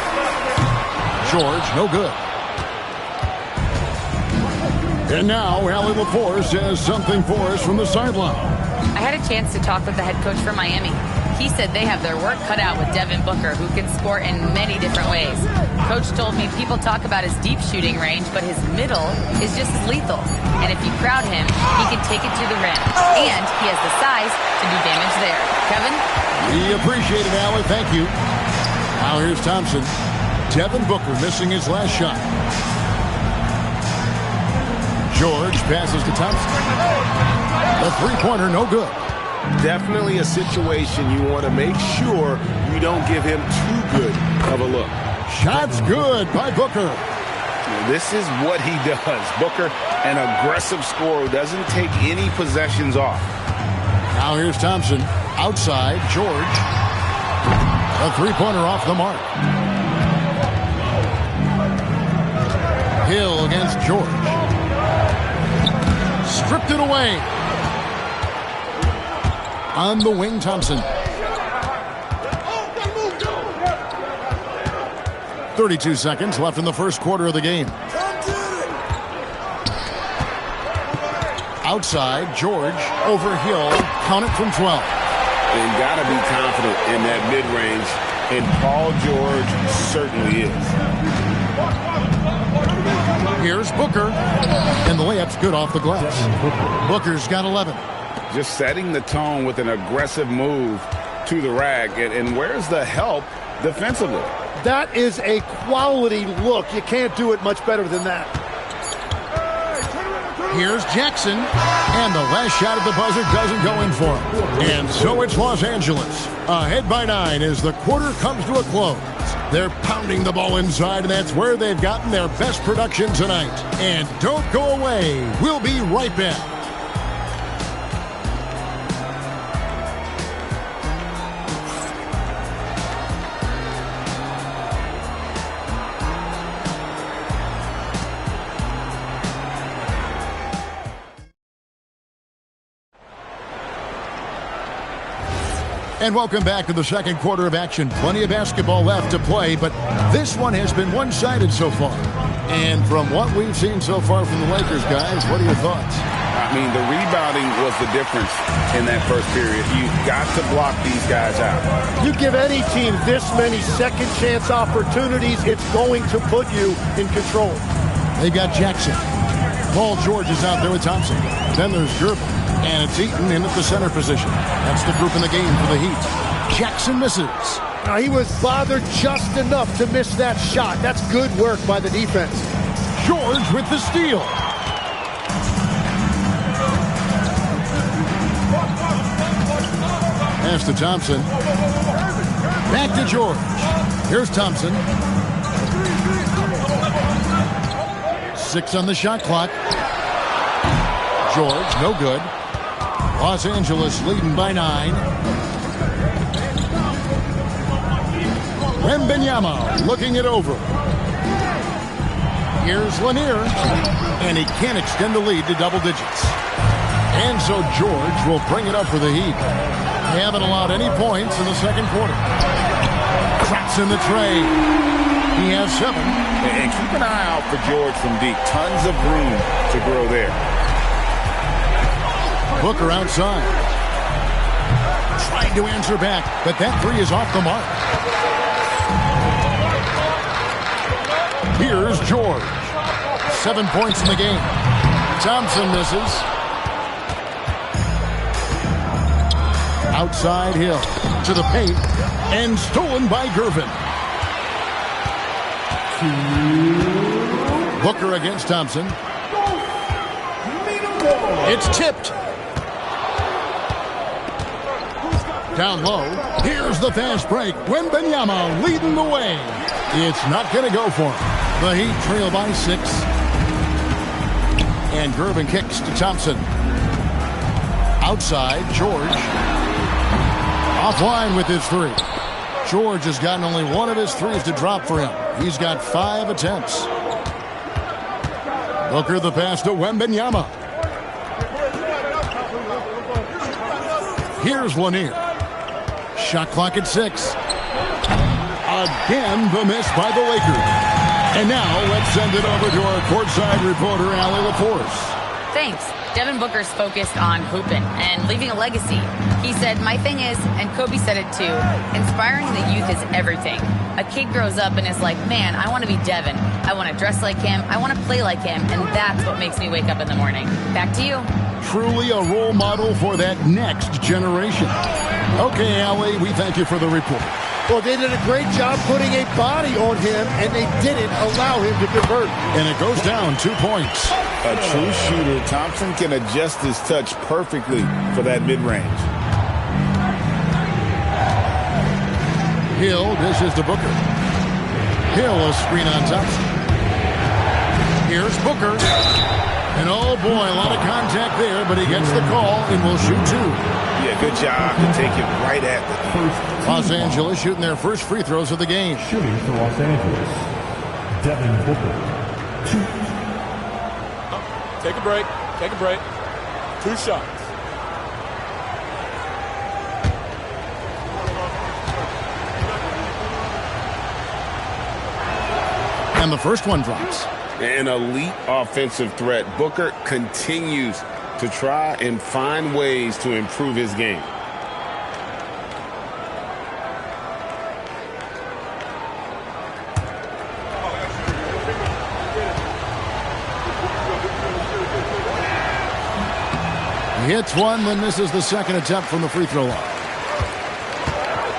George, no good. And now, Allie LaForce has something for us from the sideline. I had a chance to talk with the head coach for Miami. He said they have their work cut out with Devin Booker, who can score in many different ways. Coach told me people talk about his deep shooting range, but his middle is just as lethal. And if you crowd him, he can take it to the rim. And he has the size to do damage there. Kevin? We appreciate it, Allie. Thank you. Now here's Thompson. Devin Booker missing his last shot. George passes to Thompson. The three-pointer, no good. Definitely a situation you want to make sure you don't give him too good of a look. Shot's good by Booker. This is what he does. Booker, an aggressive scorer who doesn't take any possessions off. Now here's Thompson. Outside, George. A three-pointer off the mark. Hill against George. Stripped it away. On the wing, Thompson. 32 seconds left in the first quarter of the game. Outside, George over Hill. Count it from 12. And got to be confident in that mid-range. And Paul George certainly is. Here's Booker. And the layup's good off the glass. Booker's got 11. Just setting the tone with an aggressive move to the rack. And where's the help defensively? That is a quality look. You can't do it much better than that. Here's Jackson. And the last shot at the buzzer doesn't go in for him. And so it's Los Angeles. Ahead by 9 as the quarter comes to a close. They're pounding the ball inside, and that's where they've gotten their best production tonight. And don't go away. We'll be right back. And welcome back to the second quarter of action. Plenty of basketball left to play, but this one has been one-sided so far. And from what we've seen so far from the Lakers, guys, what are your thoughts? I mean, the rebounding was the difference in that first period. You've got to block these guys out. You give any team this many second chance opportunities, it's going to put you in control. They've got Jackson. Paul George is out there with Thompson. Then there's Gervin. And it's Eaton in at the center position. That's the group in the game for the Heat. Jackson misses. He was bothered just enough to miss that shot. That's good work by the defense. George with the steal. Pass to Thompson. Back to George. Here's Thompson. 6 on the shot clock. George, no good. Los Angeles leading by 9. Wembanyama looking it over. Here's Lanier. And he can't extend the lead to double digits. And so George will bring it up for the Heat. They haven't allowed any points in the second quarter. Cracks in the tray. He has 7. And keep an eye out for George from deep. Tons of room to grow there. Booker outside. Trying to answer back, but that 3 is off the mark. Here's George. 7 points in the game. Thompson misses. Outside Hill to the paint and stolen by Gervin. Booker against Thompson. It's tipped. Down low. Here's the fast break. Wembanyama leading the way. It's not going to go for him. The Heat trail by 6. And Gervin kicks to Thompson. Outside, George. Offline with his 3. George has gotten only 1 of his 3s to drop for him. He's got 5 attempts. Booker the pass to Wembanyama. Here's Lanier. Shot clock at 6. Again, the miss by the Lakers. And now let's send it over to our courtside reporter, Allie LaForce. Thanks. Devin Booker's focused on hooping and leaving a legacy. He said, my thing is, and Kobe said it too, inspiring the youth is everything. A kid grows up and is like, man, I want to be Devin. I want to dress like him. I want to play like him. And that's what makes me wake up in the morning. Back to you. Truly a role model for that next generation. Okay, Allie, we thank you for the report. Well, they did a great job putting a body on him, and they didn't allow him to convert. And it goes down 2 points. A true shooter, Thompson can adjust his touch perfectly for that mid-range. Hill dishes to Booker. Hill a screen on Thompson. Here's Booker. And oh boy, a lot of contact there, but he gets the call and will shoot 2. Yeah, good job to take it right at the first. Los Angeles shooting their first free throws of the game. Shooting for Los Angeles, Devin Booker. 2. Take a break. Take a break. 2 shots. And the first one drops. An elite offensive threat. Booker continues to try and find ways to improve his game. He hits one, then misses the second attempt from the free throw line.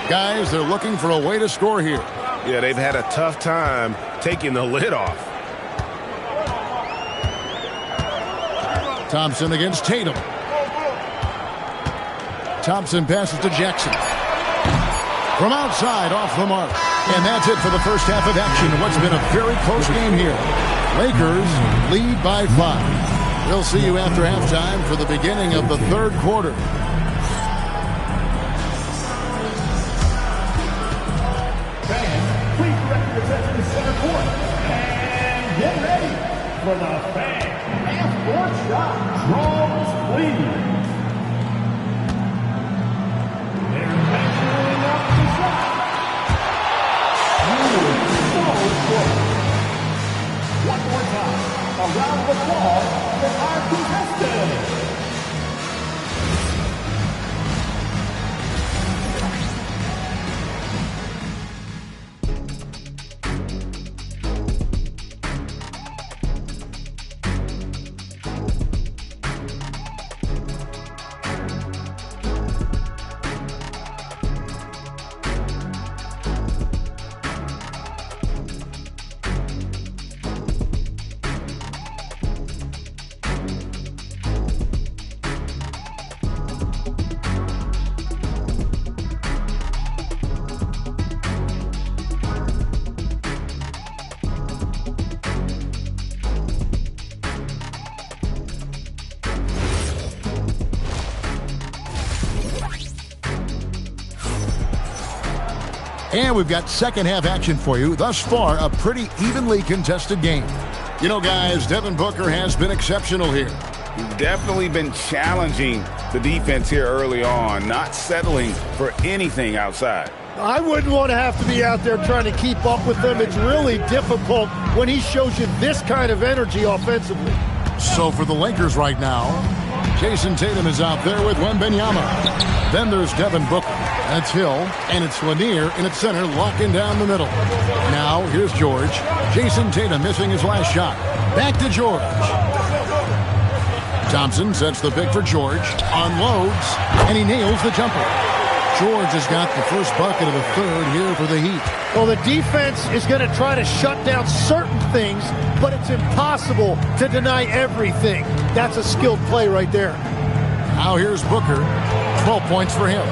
Guys, they're looking for a way to score here. Yeah, they've had a tough time taking the lid off. Thompson against Tatum. Thompson passes to Jackson. From outside, off the mark. And that's it for the first half of action. What's been a very close game here. Lakers lead by 5. We'll see you after halftime for the beginning of the third quarter. Fans, please direct your attention to center court. And get ready for the fan half-court shot. Charles Lee. They're measuring up the shot. So close. One more time. A round of applause for our contestants. And we've got second half action for you. Thus far, a pretty evenly contested game. You know, guys, Devin Booker has been exceptional here. He's definitely been challenging the defense here early on, not settling for anything outside. I wouldn't want to have to be out there trying to keep up with them. It's really difficult when he shows you this kind of energy offensively. So for the Lakers right now, Jason Tatum is out there with Wembanyama. Then there's Devin Booker. That's Hill. And it's Lanier in its center, locking down the middle. Now, here's George. Jason Tatum missing his last shot. Back to George. Thompson sets the pick for George. Unloads. And he nails the jumper. George has got the first bucket of the third here for the Heat. Well, the defense is going to try to shut down certain things, but it's impossible to deny everything. That's a skilled play right there. Now here's Booker. 12 points for him.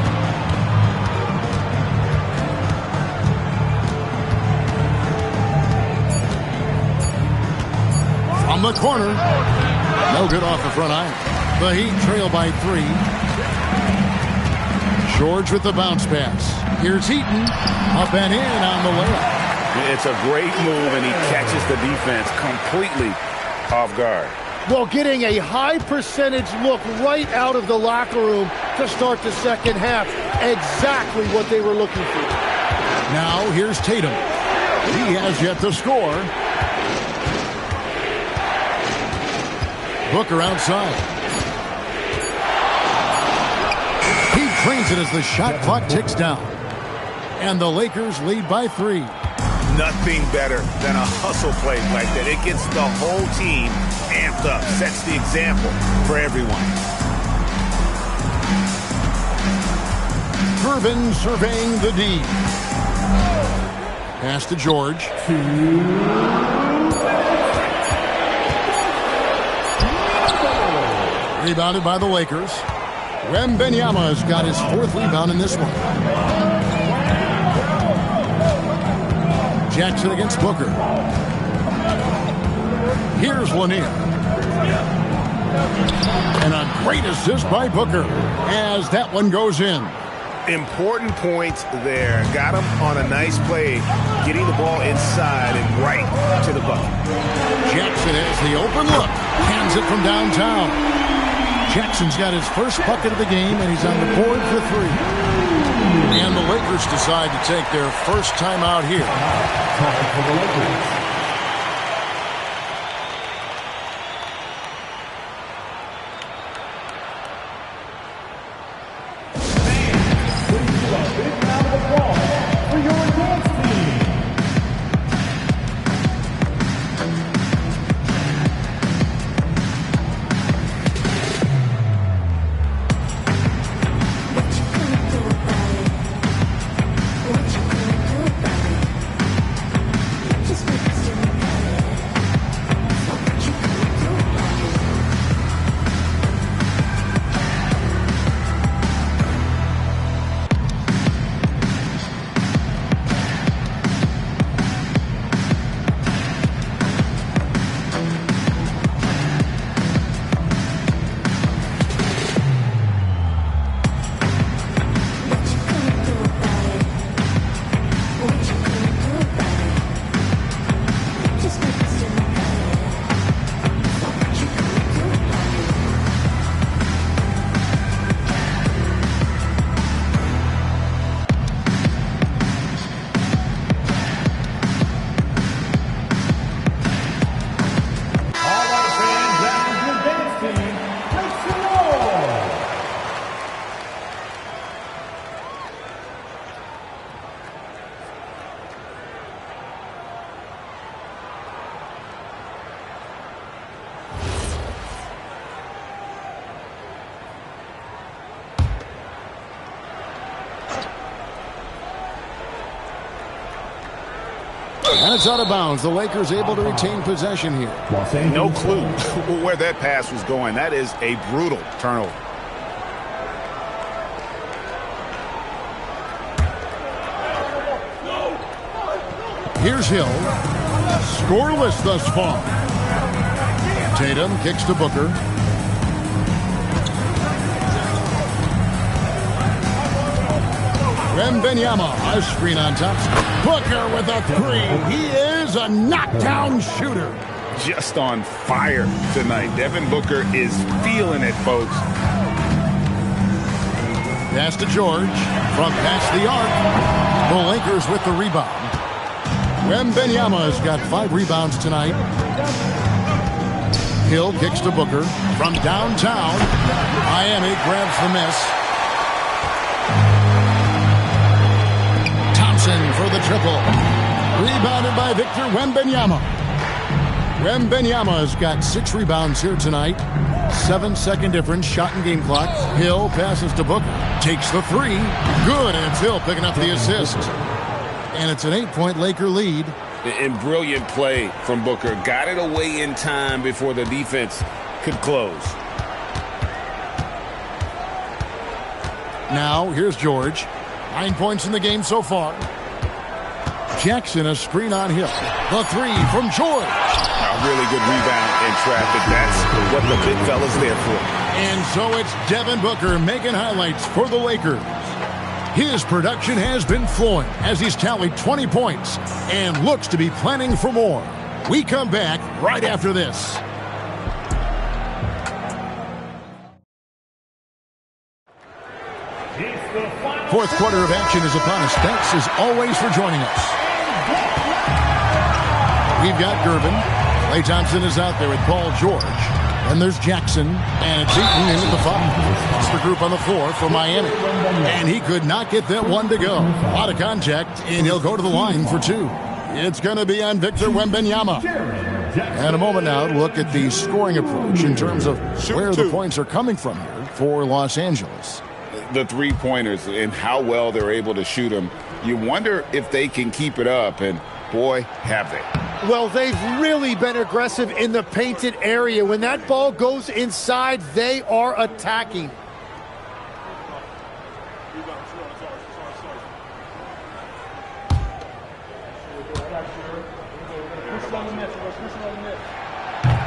From the corner. No good off the front iron. The Heat trail by 3. George with the bounce pass. Here's Heaton. Up and in on the layup. It's a great move, and he catches the defense completely off guard. Well, getting a high percentage look right out of the locker room to start the second half. Exactly what they were looking for. Now here's Tatum. He has yet to score. Booker outside. He drains it as the shot clock ticks down. And the Lakers lead by 3. Nothing better than a hustle play like that. It gets the whole team amped up, sets the example for everyone. Irvin surveying the D. Pass to George. Rebounded by the Lakers. Wembanyama has got his 4th rebound in this one. Jackson against Booker. Here's Lanier. And a great assist by Booker as that one goes in. Important points there. Got him on a nice play, getting the ball inside and right to the bucket. Jackson has the open look. Hands it from downtown. Jackson's got his first bucket of the game, and he's on the board for 3. And the Lakers decide to take their first time out here. Time for the Lakers. And it's out of bounds. The Lakers able to retain possession here. No clue where that pass was going. That is a brutal turnover. Here's Hill. Scoreless thus far. Tatum kicks to Booker. Wembanyama, a screen on top. Booker with a three. He is a knockdown shooter. Just on fire tonight. Devin Booker is feeling it, folks. Pass to George from past the arc. The Lakers with the rebound. Wembanyama has got 5 rebounds tonight. Hill kicks to Booker from downtown. Miami grabs the miss. Thompson for the triple. Rebounded by Victor Wembanyama. Wembanyama has got 6 rebounds here tonight. 7-second difference, shot and game clock. Hill passes to Booker. Takes the 3. Good, and it's Hill picking up the assist. And it's an 8-point Laker lead. And brilliant play from Booker. Got it away in time before the defense could close. Now, here's George. 9 points in the game so far. Jackson, a screen on Hill. The 3 from George. A really good rebound in traffic. That's what the big fella's there for. And so it's Devin Booker making highlights for the Lakers. His production has been flowing as he's tallied 20 points and looks to be planning for more. We come back right after this. Fourth quarter of action is upon us. Thanks as always for joining us. We've got Gervin. Klay Thompson is out there with Paul George. And there's Jackson, and it's Eaton into the foul. That's the group on the floor for Miami. And he could not get that one to go. A lot of contact, and he'll go to the line for 2. It's going to be on Victor Wembanyama. And a moment now to look at the scoring approach in terms of where the points are coming from here for Los Angeles. The three-pointers and how well they're able to shoot them. You wonder if they can keep it up, and boy, have they. Well, they've really been aggressive in the painted area. When that ball goes inside, they are attacking.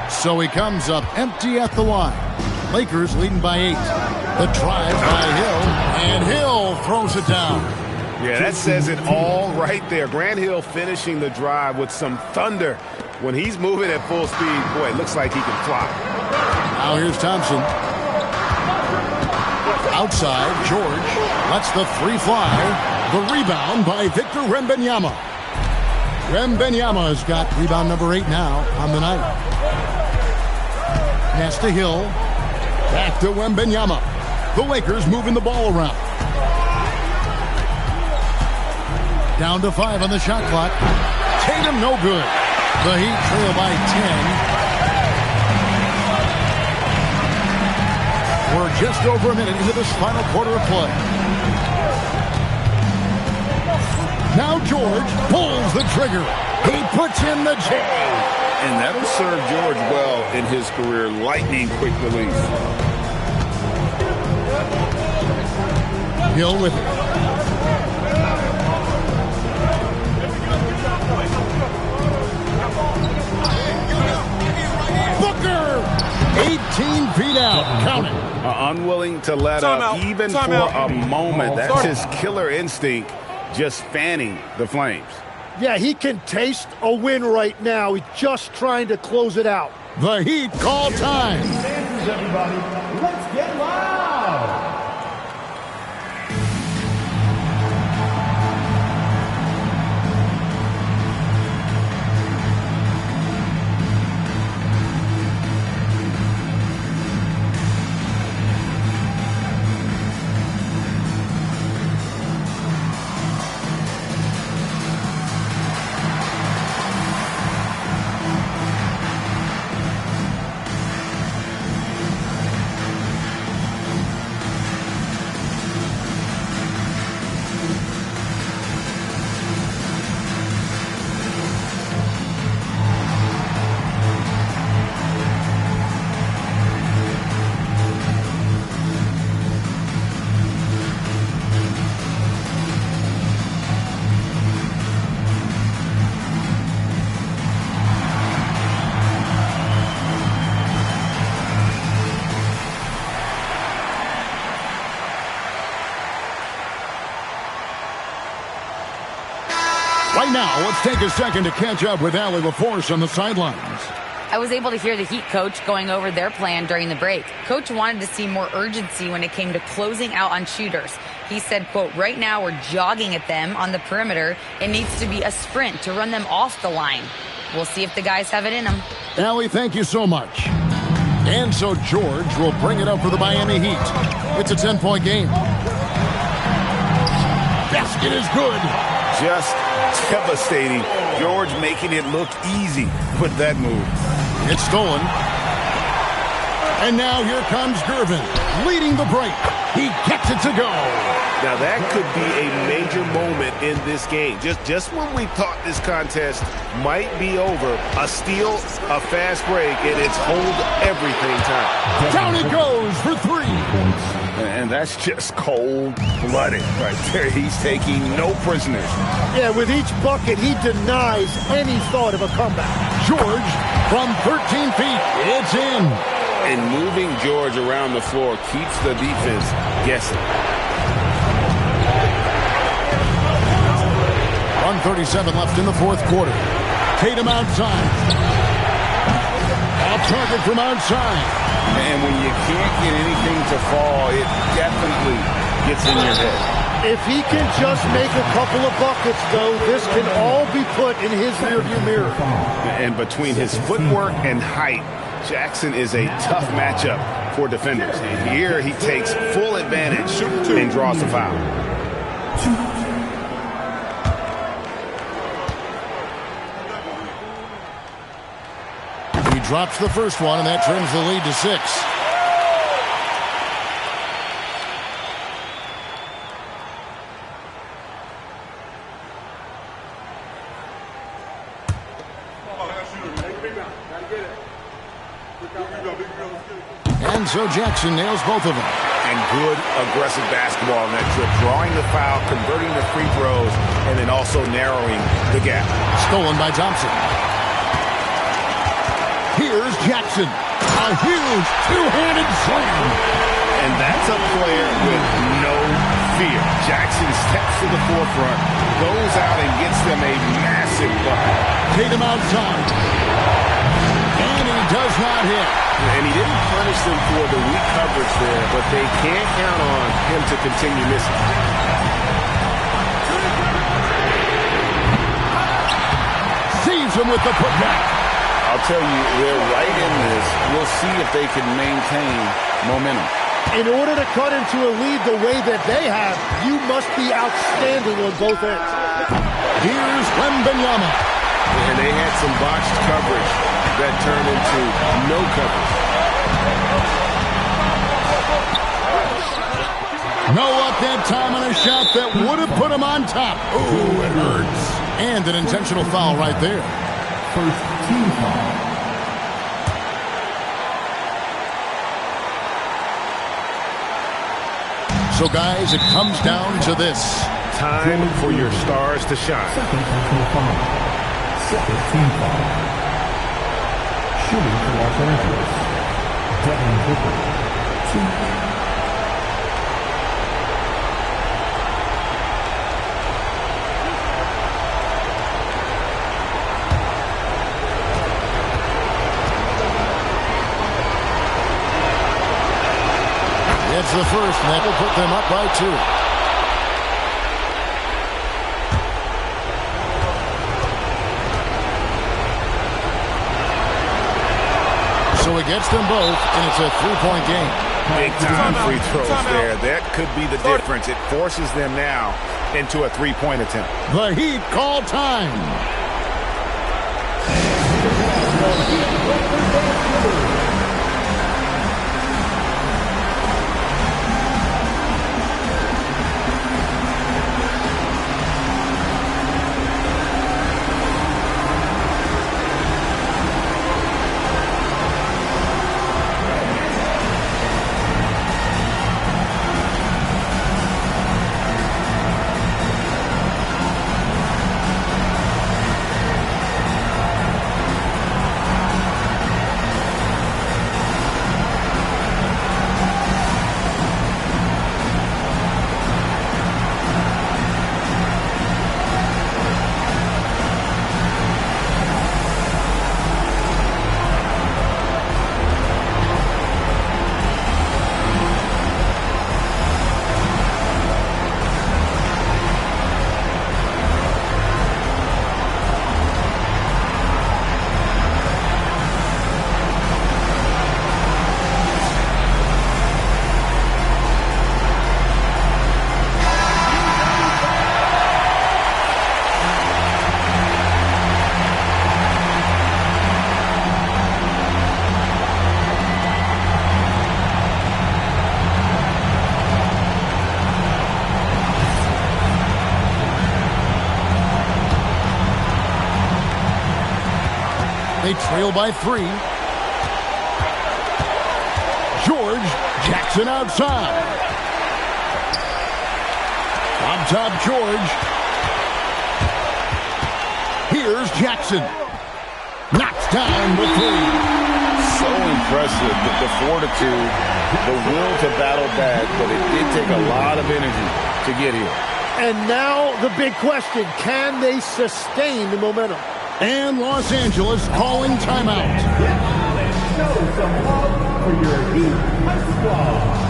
So he comes up empty at the line. Lakers leading by 8. The drive by Hill, and Hill throws it down. Yeah, that says it all right there. Grant Hill finishing the drive with some thunder. When he's moving at full speed, boy, it looks like he can fly. Now here's Thompson. Outside, George lets the 3 fly. The rebound by Victor Wembanyama. Wembanyama has got rebound number 8 now on the night. Pass to Hill. Back to Wembanyama. The Lakers moving the ball around. Down to 5 on the shot clock. Tatum no good. The Heat trail by 10. We're just over a minute into this final quarter of play. Now George pulls the trigger. He puts in the J. And that'll serve George well in his career. Lightning quick release. Hill with it. Booker! 18 feet out. Count it. Unwilling to let up even for a moment. That's his killer instinct, just fanning the flames. Yeah, he can taste a win right now. He's just trying to close it out. The Heat call time. Everybody, let's get loud. Right now, let's take a second to catch up with Allie LaForce on the sidelines. I was able to hear the Heat coach going over their plan during the break. Coach wanted to see more urgency when it came to closing out on shooters. He said, quote, right now we're jogging at them on the perimeter. It needs to be a sprint to run them off the line. We'll see if the guys have it in them. Allie, thank you so much. And so George will bring it up for the Miami Heat. It's a 10-point game. Basket is good. Just devastating. George making it look easy with that move. It's stolen. And now here comes Gervin, leading the break. He gets it to go. Now that could be a major moment in this game. Just when we thought this contest might be over, a steal, a fast break, and it's hold everything time. Down it goes for 3. And that's just cold-blooded right there. He's taking no prisoners. Yeah, with each bucket, he denies any thought of a comeback. George from 13 feet. It's in. And moving George around the floor keeps the defense guessing. 1:37 left in the fourth quarter. Tatum outside. Off target from outside. And when you can't get anything to fall, it definitely gets in your head. If he can just make a couple of buckets, though, this can all be put in his rearview mirror. And between his footwork and height, Jackson is a tough matchup for defenders. And here he takes full advantage and draws the foul. He drops the first one, and that trims the lead to 6. And so Jackson nails both of them. And good aggressive basketball in that trip. Drawing the foul, converting the free throws, and then also narrowing the gap. Stolen by Thompson. Here's Jackson. A huge two-handed slam. And that's a player with no fear. Jackson steps to the forefront, goes out and gets them a massive bucket. Tatum outside. And he does not hit. And he didn't punish them for the weak coverage there, but they can't count on him to continue missing. Sees him with the putback. I'll tell you, they're right in this. We'll see if they can maintain momentum. In order to cut into a lead the way that they have, you must be outstanding on both ends. Here's Wembanyama. And they had some botched coverage that turned into no coverage. No up that time on a shot that would have put him on top. Ooh, it hurts. And an intentional foul right there. First team foul. So, guys, it comes down to this. Time for your stars to shine. Second team foul. Shooting for Los Angeles. Devin Booker. 2. It's the first, and that will put them up by 2. So he gets them both, and it's a 3-point game. Big time free throws there. That could be the difference. It forces them now into a 3-point attempt. The Heat call time. They trail by 3. George Jackson outside. On top, George. Here's Jackson. Knocks down the 3. So impressive, the fortitude, the will to battle back, but it did take a lot of energy to get here. And now the big question, can they sustain the momentum? And Los Angeles calling timeout. Show some love for your Heat High Squad.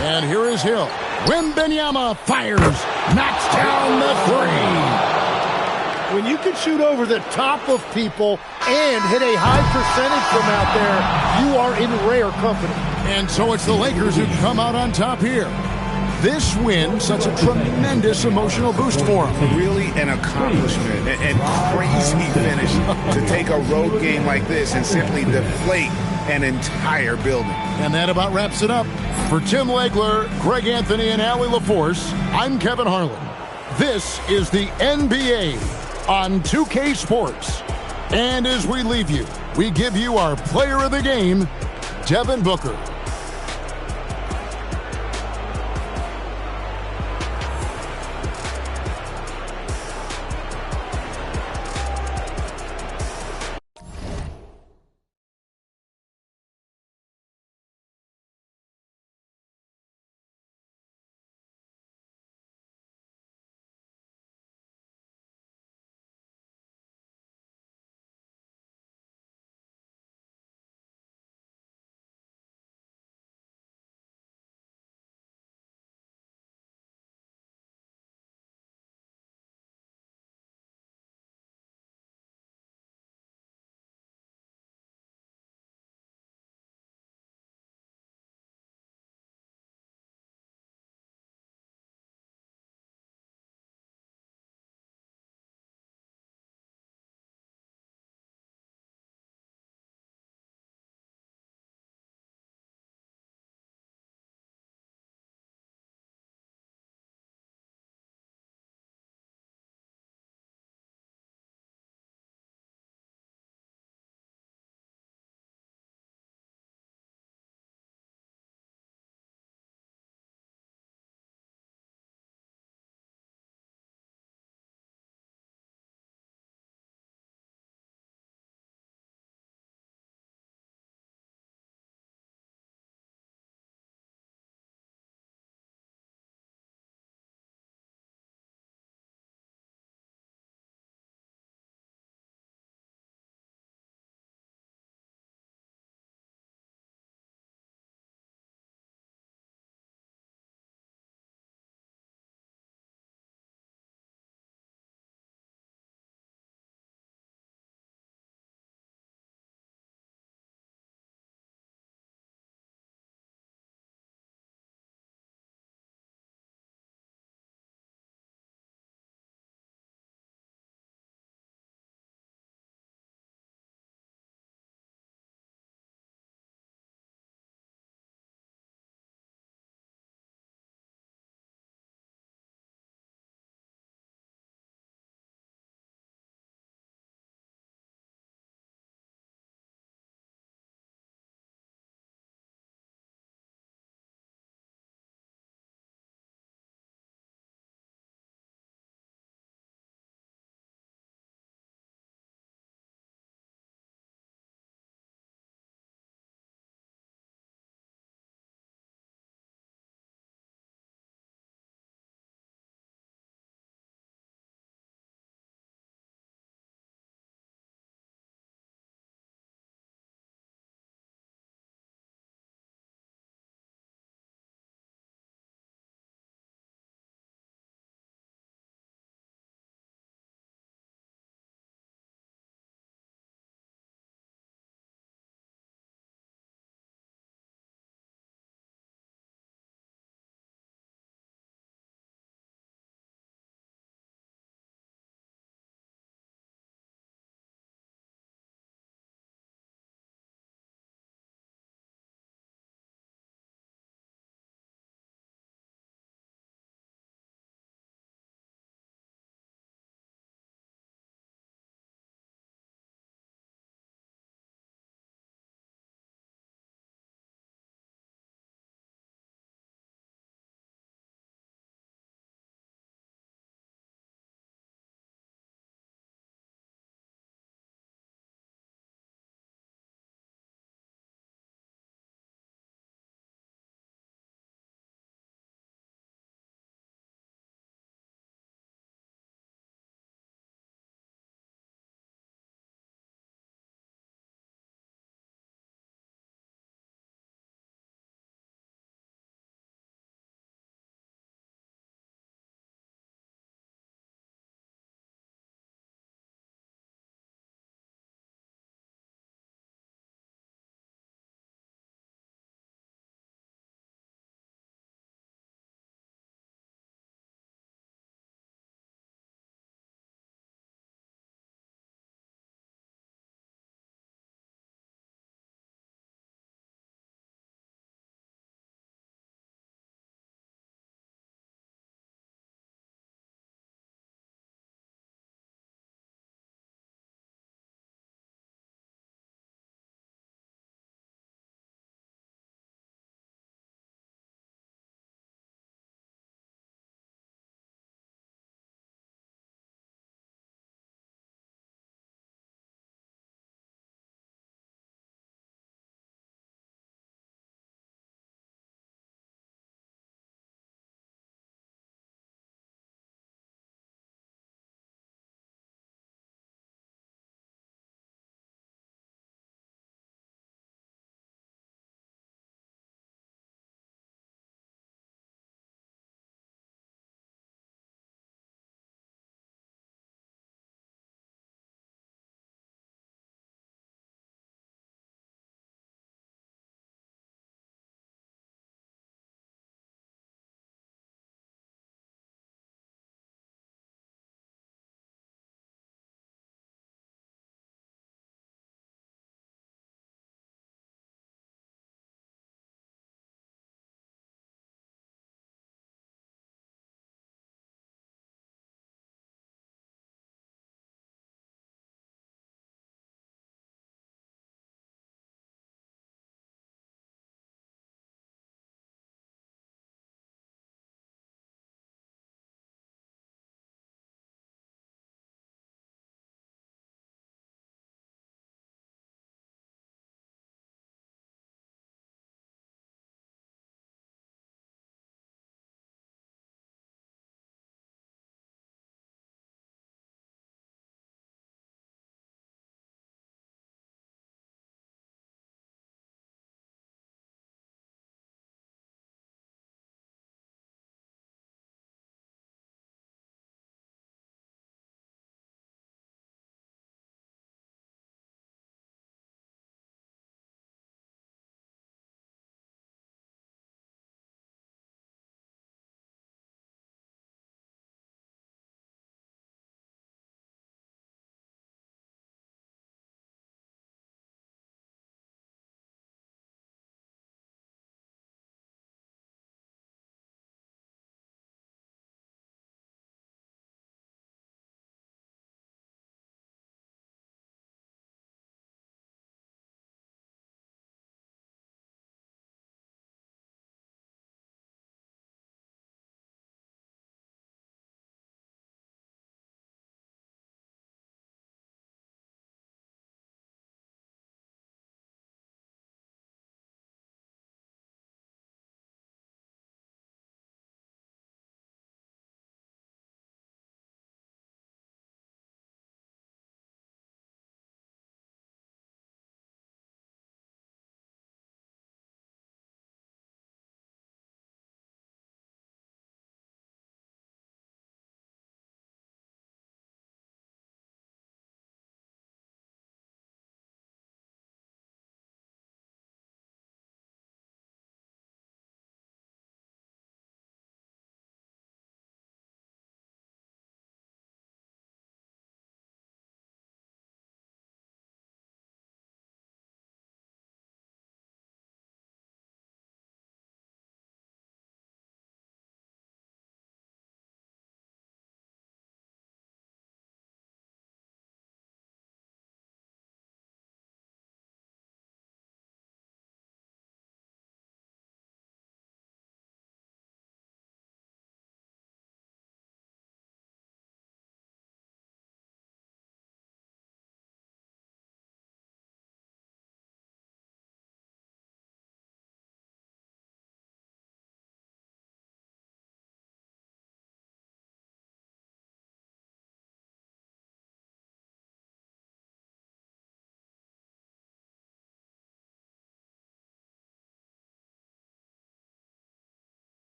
And here is Hill. Wembanyama fires. Knocks down the 3. When you can shoot over the top of people and hit a high percentage from out there, you are in rare company. And so it's the Lakers who come out on top here. This win, such a tremendous emotional boost for them. Really an accomplishment and crazy finish to take a road game like this and simply deflate an entire building. And that about wraps it up. For Tim Legler, Greg Anthony, and Allie LaForce, I'm Kevin Harlan. This is the NBA on 2K Sports. And as we leave you, we give you our player of the game, Devin Booker.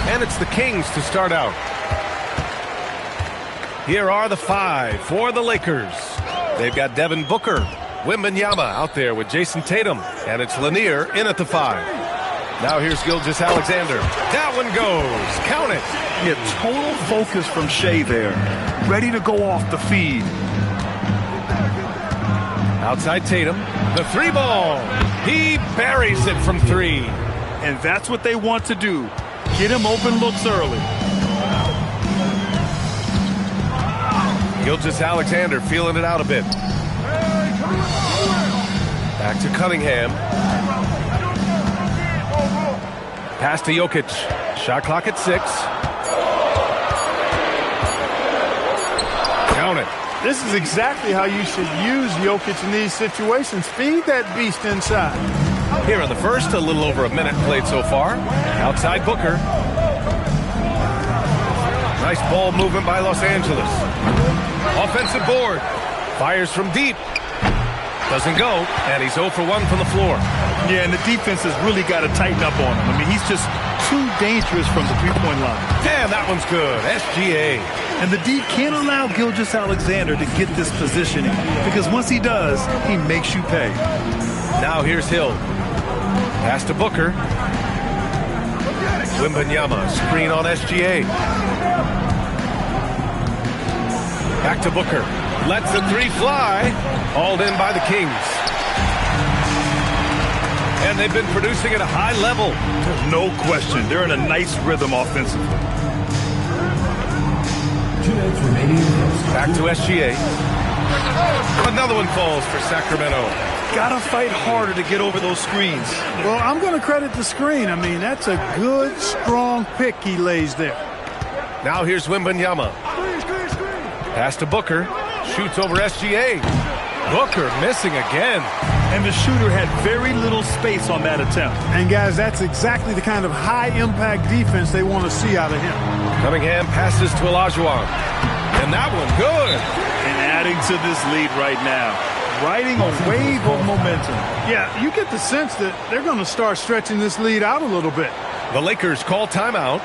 And it's the Kings to start out. Here are the 5 for the Lakers. They've got Devin Booker, Wembanyama out there with Jason Tatum, and it's Lanier in at the 5. Now here's Gilgeous-Alexander. That one goes. Count it. Yeah, total focus from Shea there. Ready to go off the feed. Outside Tatum. The 3 ball. He buries it from 3. And that's what they want to do. Get him open looks early. Gilgeous-Alexander feeling it out a bit. Back to Cunningham. Pass to Jokic. Shot clock at 6. Count it. This is exactly how you should use Jokic in these situations. Feed that beast inside. Here in the first, a little over a minute played so far. Outside Booker. Nice ball movement by Los Angeles. Offensive board. Fires from deep. Doesn't go, and he's 0 for 1 from the floor. Yeah, and the defense has really got to tighten up on him. I mean, he's just too dangerous from the three-point line. Damn, that one's good. SGA. And the D can't allow Gilgeous-Alexander to get this positioning, because once he does, he makes you pay. Now here's Hill. Pass to Booker. Wembanyama, screen on SGA. Back to Booker. Lets the 3 fly. Hauled in by the Kings. And they've been producing at a high level. There's no question. They're in a nice rhythm offensively. Back to SGA. Another one falls for Sacramento. Gotta fight harder to get over those screens. Well, I'm going to credit the screen. I mean, that's a good, strong pick he lays there. Now here's Wembanyama. Pass to Booker. Shoots over SGA. Booker missing again. And the shooter had very little space on that attempt. And, guys, that's exactly the kind of high-impact defense they want to see out of him. Cunningham passes to Olajuwon. And that one good. And adding to this lead right now. Riding a wave of momentum. Yeah, you get the sense that they're going to start stretching this lead out a little bit. The Lakers call timeout.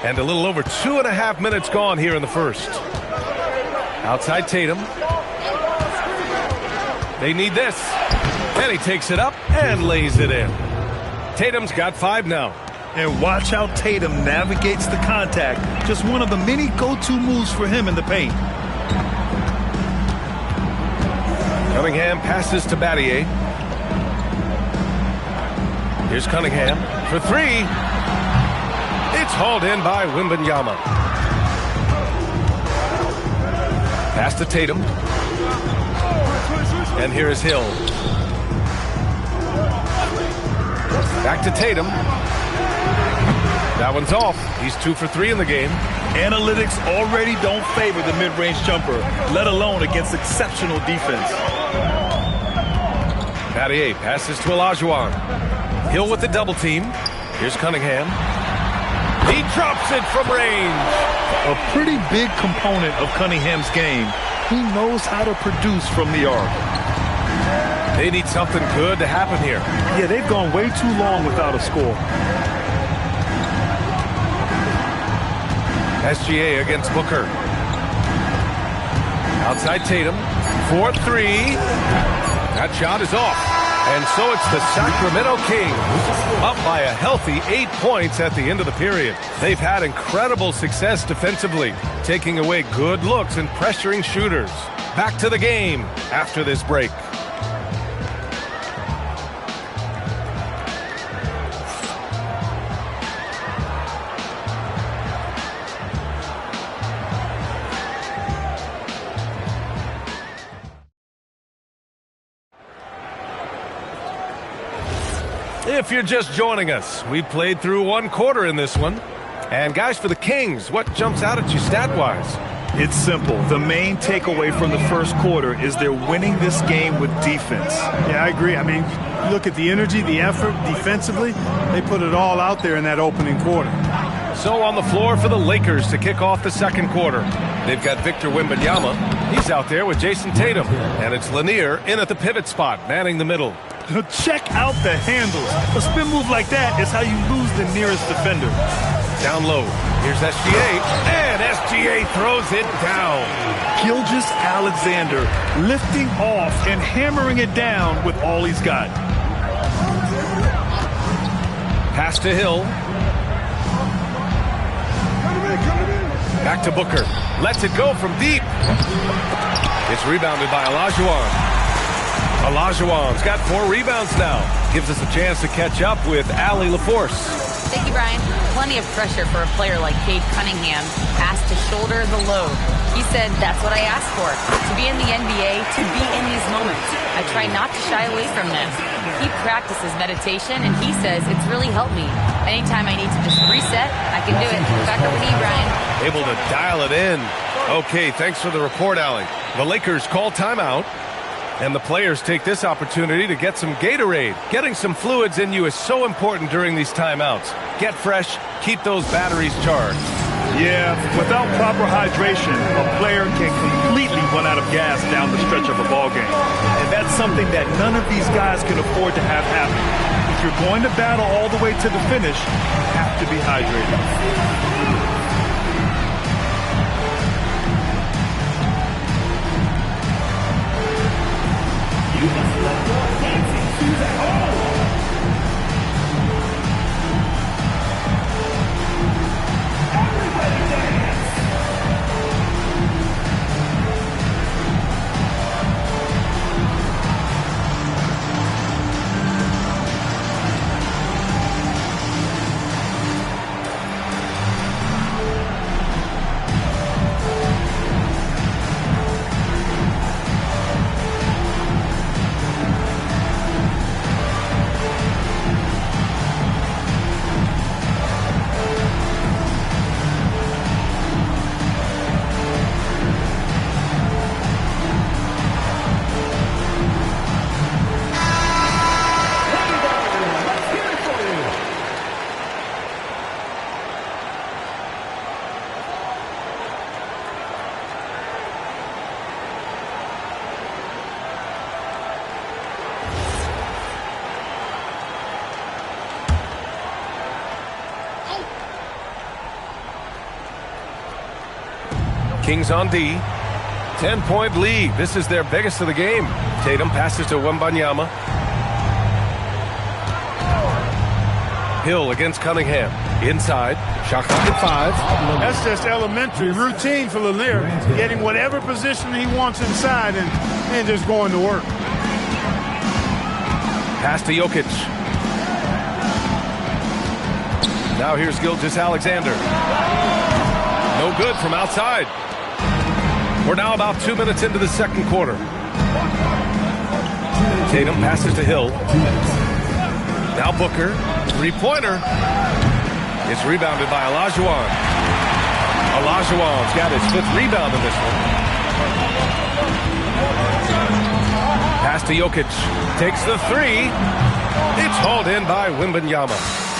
And a little over 2.5 minutes gone here in the first. Outside Tatum. They need this. And he takes it up and lays it in. Tatum's got 5 now. And watch how Tatum navigates the contact. Just one of the many go-to moves for him in the paint. Cunningham passes to Battier. Here's Cunningham for 3. It's hauled in by Wembanyama. Pass to Tatum. And here is Hill. Back to Tatum. That one's off. He's 2 for 3 in the game. Analytics already don't favor the mid-range jumper, let alone against exceptional defense. Battier passes to Olajuwon. Hill with the double team. Here's Cunningham. He drops it from range. A pretty big component of Cunningham's game. He knows how to produce from the arc. They need something good to happen here. Yeah, they've gone way too long without a score. SGA against Booker. Outside Tatum. 4-3. That shot is off. And so it's the Sacramento Kings up by a healthy 8 points at the end of the period. They've had incredible success defensively, taking away good looks and pressuring shooters. Back to the game after this break. If you're just joining us, we played through one quarter in this one. And guys, for the Kings, what jumps out at you stat-wise? It's simple. The main takeaway from the first quarter is they're winning this game with defense. Yeah, I agree. I mean, look at the energy, the effort defensively. They put it all out there in that opening quarter. So on the floor for the Lakers to kick off the second quarter. They've got Victor Wembanyama. He's out there with Jason Tatum. And it's Lanier in at the pivot spot, manning the middle. Check out the handles. A spin move like that is how you lose the nearest defender. Down low. Here's SGA. And SGA throws it down. Gilgeous-Alexander lifting off and hammering it down with all he's got. Pass to Hill. Back to Booker. Lets it go from deep. It's rebounded by Olajuwon. Olajuwon's got 4 rebounds now. Gives us a chance to catch up with Allie LaForce. Thank you, Brian. Plenty of pressure for a player like Cade Cunningham, asked to shoulder the load. He said, that's what I asked for, to be in the NBA, to be in these moments. I try not to shy away from them. He practices meditation, and he says it's really helped me. Anytime I need to just reset, I can do it. Back over to you, Brian. Able to dial it in. Okay, thanks for the report, Allie. The Lakers call timeout. And the players take this opportunity to get some Gatorade. Getting some fluids in you is so important during these timeouts. Get fresh, keep those batteries charged. Yeah, without proper hydration, a player can completely run out of gas down the stretch of a ball game. And that's something that none of these guys can afford to have happen. If you're going to battle all the way to the finish, you have to be hydrated. You must let your dancing shoes at home. Everybody dance. Kings on D. 10-point lead. This is their biggest of the game. Tatum passes to Wembanyama. Hill against Cunningham. Inside. Shot clock at 5. That's just elementary routine for Lanier. Getting whatever position he wants inside and just going to work. Pass to Jokic. Now here's Gilgeous-Alexander. No good from outside. We're now about 2 minutes into the second quarter. Tatum passes to Hill. Now Booker. Three-pointer. It's rebounded by Olajuwon. Olajuwon's got his 5th rebound in this one. Pass to Jokic. Takes the 3. It's hauled in by Wembanyama.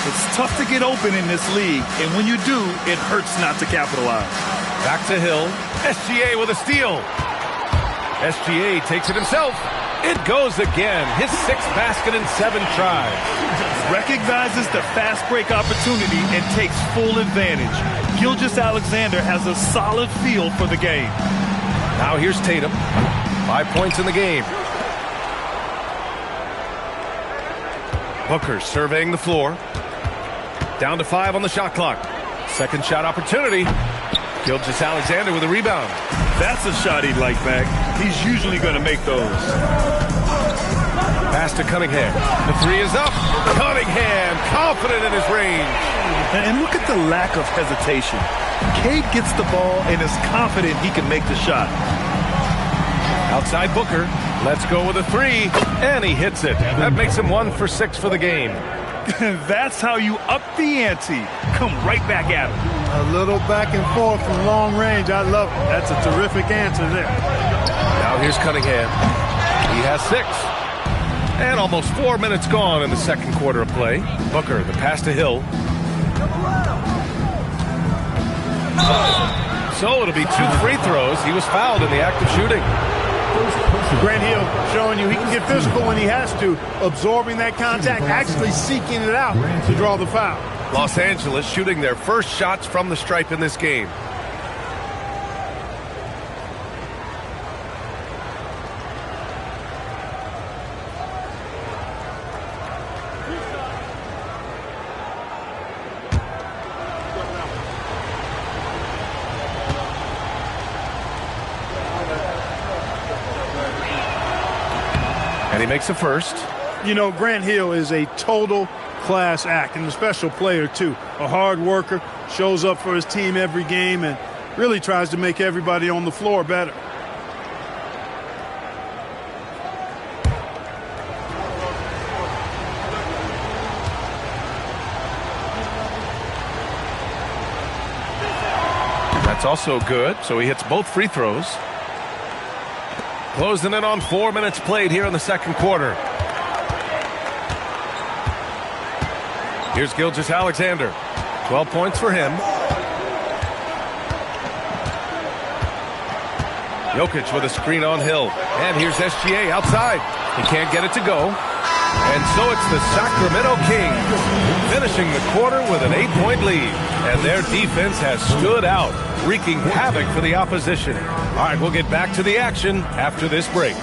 It's tough to get open in this league, and when you do, it hurts not to capitalize. Back to Hill. SGA with a steal. SGA takes it himself. It goes again. His 6th basket in 7 tries. Recognizes the fast break opportunity and takes full advantage. Gilgeous-Alexander has a solid feel for the game. Now here's Tatum. 5 points in the game. Booker surveying the floor. Down to 5 on the shot clock. Second shot opportunity. Gilgeous-Alexander with a rebound. That's a shot he'd like back. He's usually going to make those. Pass to Cunningham. The 3 is up. Cunningham confident in his range. And look at the lack of hesitation. Cade gets the ball and is confident he can make the shot. Outside Booker. Let's go with a 3. And he hits it. That makes him 1 for 6 for the game. That's how you up the ante. Come right back at him. A little back and forth from long range. I love it. That's a terrific answer there. Now here's Cunningham. He has 6. And almost 4 minutes gone in the second quarter of play. Booker, the pass to Hill. So it'll be 2 free throws. He was fouled in the act of shooting. Grant Hill showing you he can get physical when he has to, absorbing that contact, actually seeking it out to draw the foul. Los Angeles shooting their first shots from the stripe in this game. And he makes a first. You know, Grant Hill is a total class act and a special player, too. A hard worker, shows up for his team every game, and really tries to make everybody on the floor better. That's also good, so he hits both free throws. Closing in on 4 minutes played here in the second quarter. Here's Gilgeous-Alexander. 12 points for him. Jokic with a screen on Hill. And here's SGA outside. He can't get it to go. And so it's the Sacramento Kings finishing the quarter with an 8-point lead. And their defense has stood out, wreaking havoc for the opposition. All right, we'll get back to the action after this break.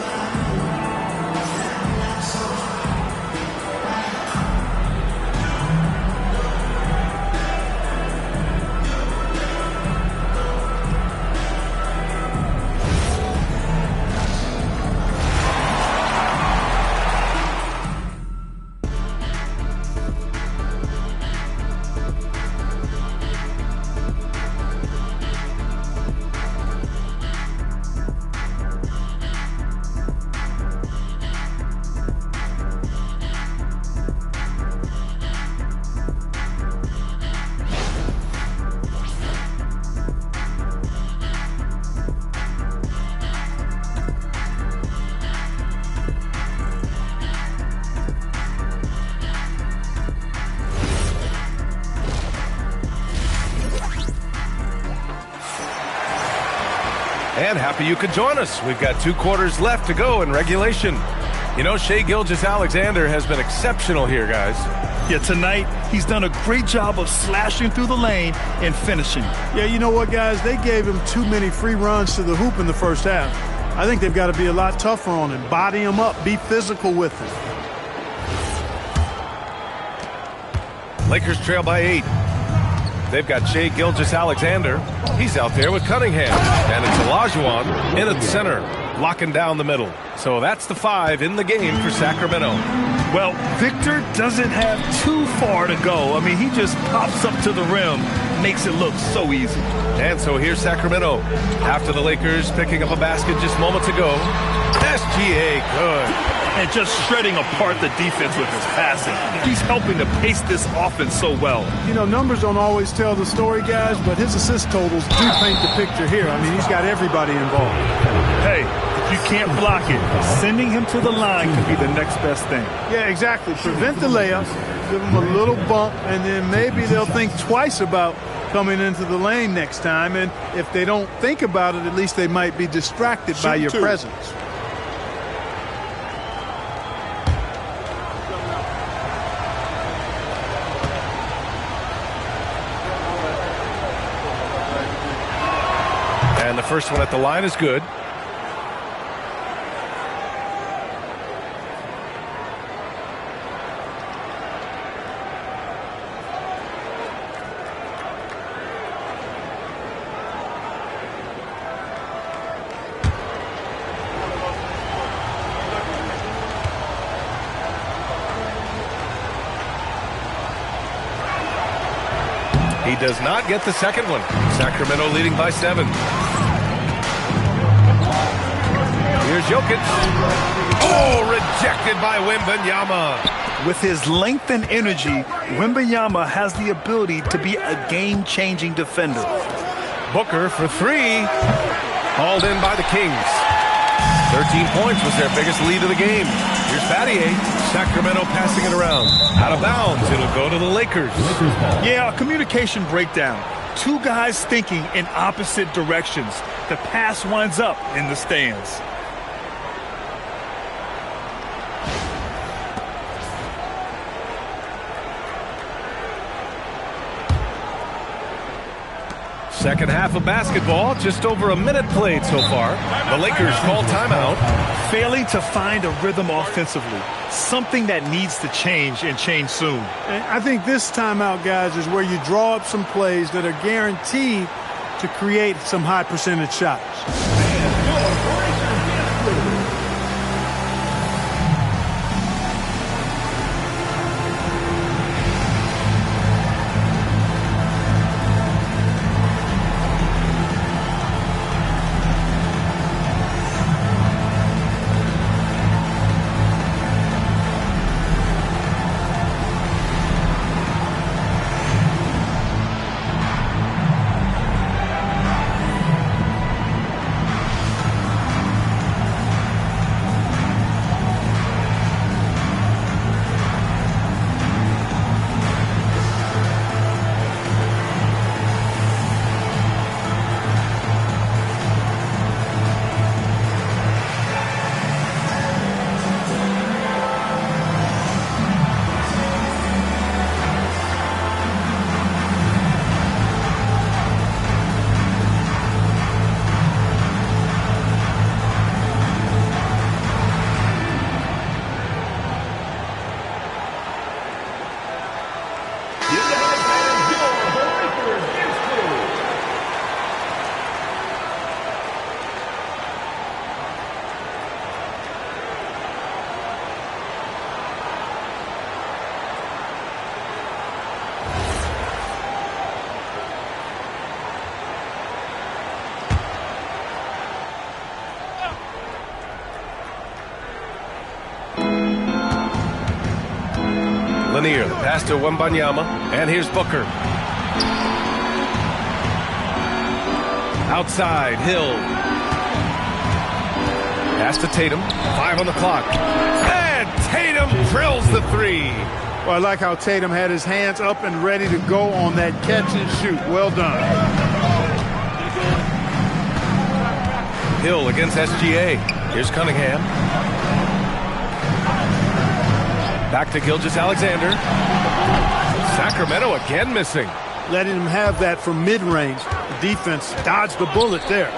And happy you could join us. We've got 2 quarters left to go in regulation. You know, Shai Gilgeous-Alexander has been exceptional here, guys. Yeah, tonight he's done a great job of slashing through the lane and finishing. Yeah, you know what, guys? They gave him too many free runs to the hoop in the first half. I think they've got to be a lot tougher on him. Body him up. Be physical with him. Lakers trail by 8. They've got Shai Gilgeous-Alexander. He's out there with Cunningham. And it's Olajuwon in at center, locking down the middle. So that's the 5 in the game for Sacramento. Well, Victor doesn't have too far to go. I mean, he just pops up to the rim, makes it look so easy. And so here's Sacramento. After the Lakers picking up a basket just moments ago. SGA good. And just shredding apart the defense with his passing. He's helping to pace this offense so well. You know, numbers don't always tell the story, guys, but his assist totals do paint the picture here. I mean, he's got everybody involved. Hey, If you can't block it, sending him to the line could be the next best thing. Yeah, exactly. Prevent the layup, give them a little bump, and then maybe they'll think twice about coming into the lane next time. And if they don't think about it, at least they might be distracted by your presence. And the first one at the line is good. He does not get the second one. Sacramento leading by 7. Here's Jokic. Oh, rejected by Wembanyama. With his length and energy, Wembanyama has the ability to be a game-changing defender. Booker for 3. Hauled in by the Kings. 13 points was their biggest lead of the game. Here's Battier. Sacramento passing it around. Out of bounds. It'll go to the Lakers. Yeah, a communication breakdown. Two guys thinking in opposite directions. The pass winds up in the stands. Second half of basketball, just over a minute played so far. The Lakers call timeout. Failing to find a rhythm offensively, something that needs to change and change soon. And I think this timeout, guys, is where you draw up some plays that are guaranteed to create some high percentage shots. Lanier, the pass to Wembanyama, and here's Booker. Outside, Hill. Pass to Tatum, 5 on the clock. And Tatum drills the 3. Well, I like how Tatum had his hands up and ready to go on that catch and shoot. Well done. Hill against SGA. Here's Cunningham. Back to Gilgeous-Alexander. Sacramento again missing. Letting him have that from mid-range. The defense dodged the bullet there.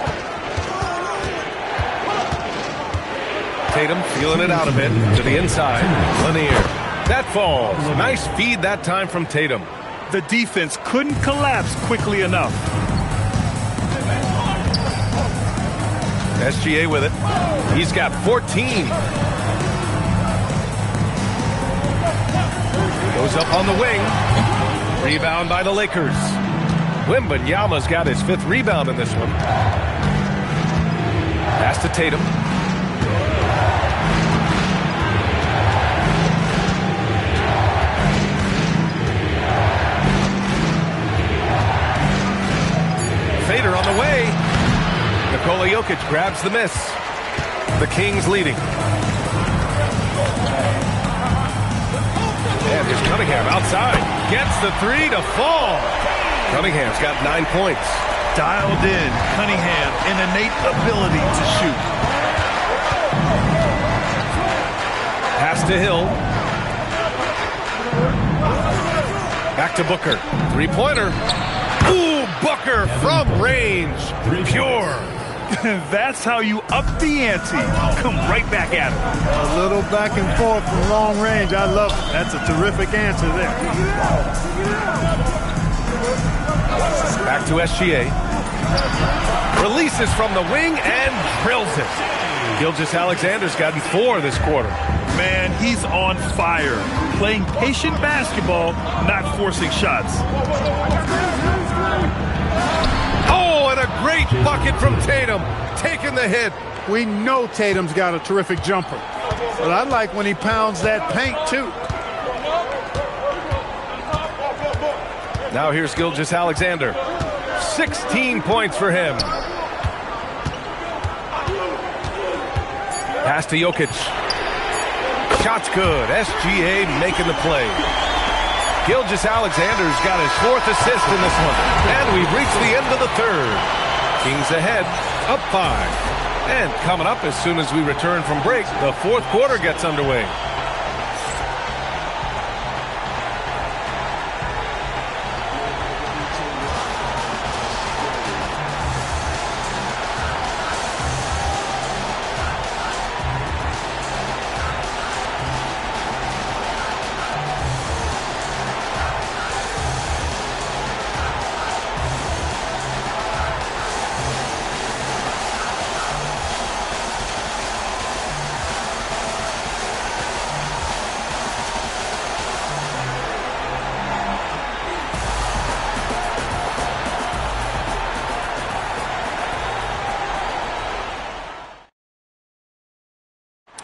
Tatum feeling it out a bit to the inside. Lanier. That falls. Nice feed that time from Tatum. The defense couldn't collapse quickly enough. SGA with it. He's got 14. Goes up on the wing. Rebound by the Lakers. Wembanyama's got his 5th rebound in this one. Pass to Tatum. Fader on the way. Nikola Jokic grabs the miss. The Kings leading. And here's Cunningham outside. Gets the three to fall. Cunningham's got 9 points. Dialed in. Cunningham, an innate ability to shoot. Pass to Hill. Back to Booker. Three-pointer. Ooh, Booker from range. Pure. That's how you up the ante. Come right back at him. A little back and forth from long range. I love it. That's a terrific answer there. Back to SGA. Releases from the wing and drills it. Gilgeous-Alexander's gotten 4 this quarter. Man, he's on fire. Playing patient basketball, not forcing shots. Oh, and a great bucket from Tatum. Taking the hit. We know Tatum's got a terrific jumper. But I like when he pounds that paint, too. Now here's Gilgeous-Alexander. 16 points for him. Pass to Jokic. Shot's good. SGA making the play. Gilgeous-Alexander's got his 4th assist in this one. And we've reached the end of the 3rd. Kings ahead, up 5. And coming up as soon as we return from break, the 4th quarter gets underway.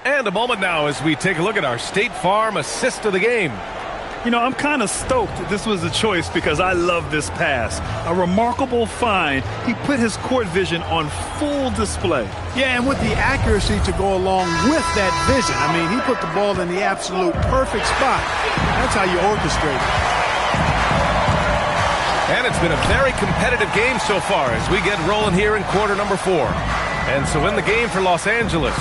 And a moment now as we take a look at our State Farm assist of the game. You know, I'm kind of stoked that this was a choice because I love this pass. A remarkable find. He put his court vision on full display. Yeah, and with the accuracy to go along with that vision. I mean, he put the ball in the absolute perfect spot. That's how you orchestrate it. And it's been a very competitive game so far as we get rolling here in quarter number 4. And so in the game for Los Angeles,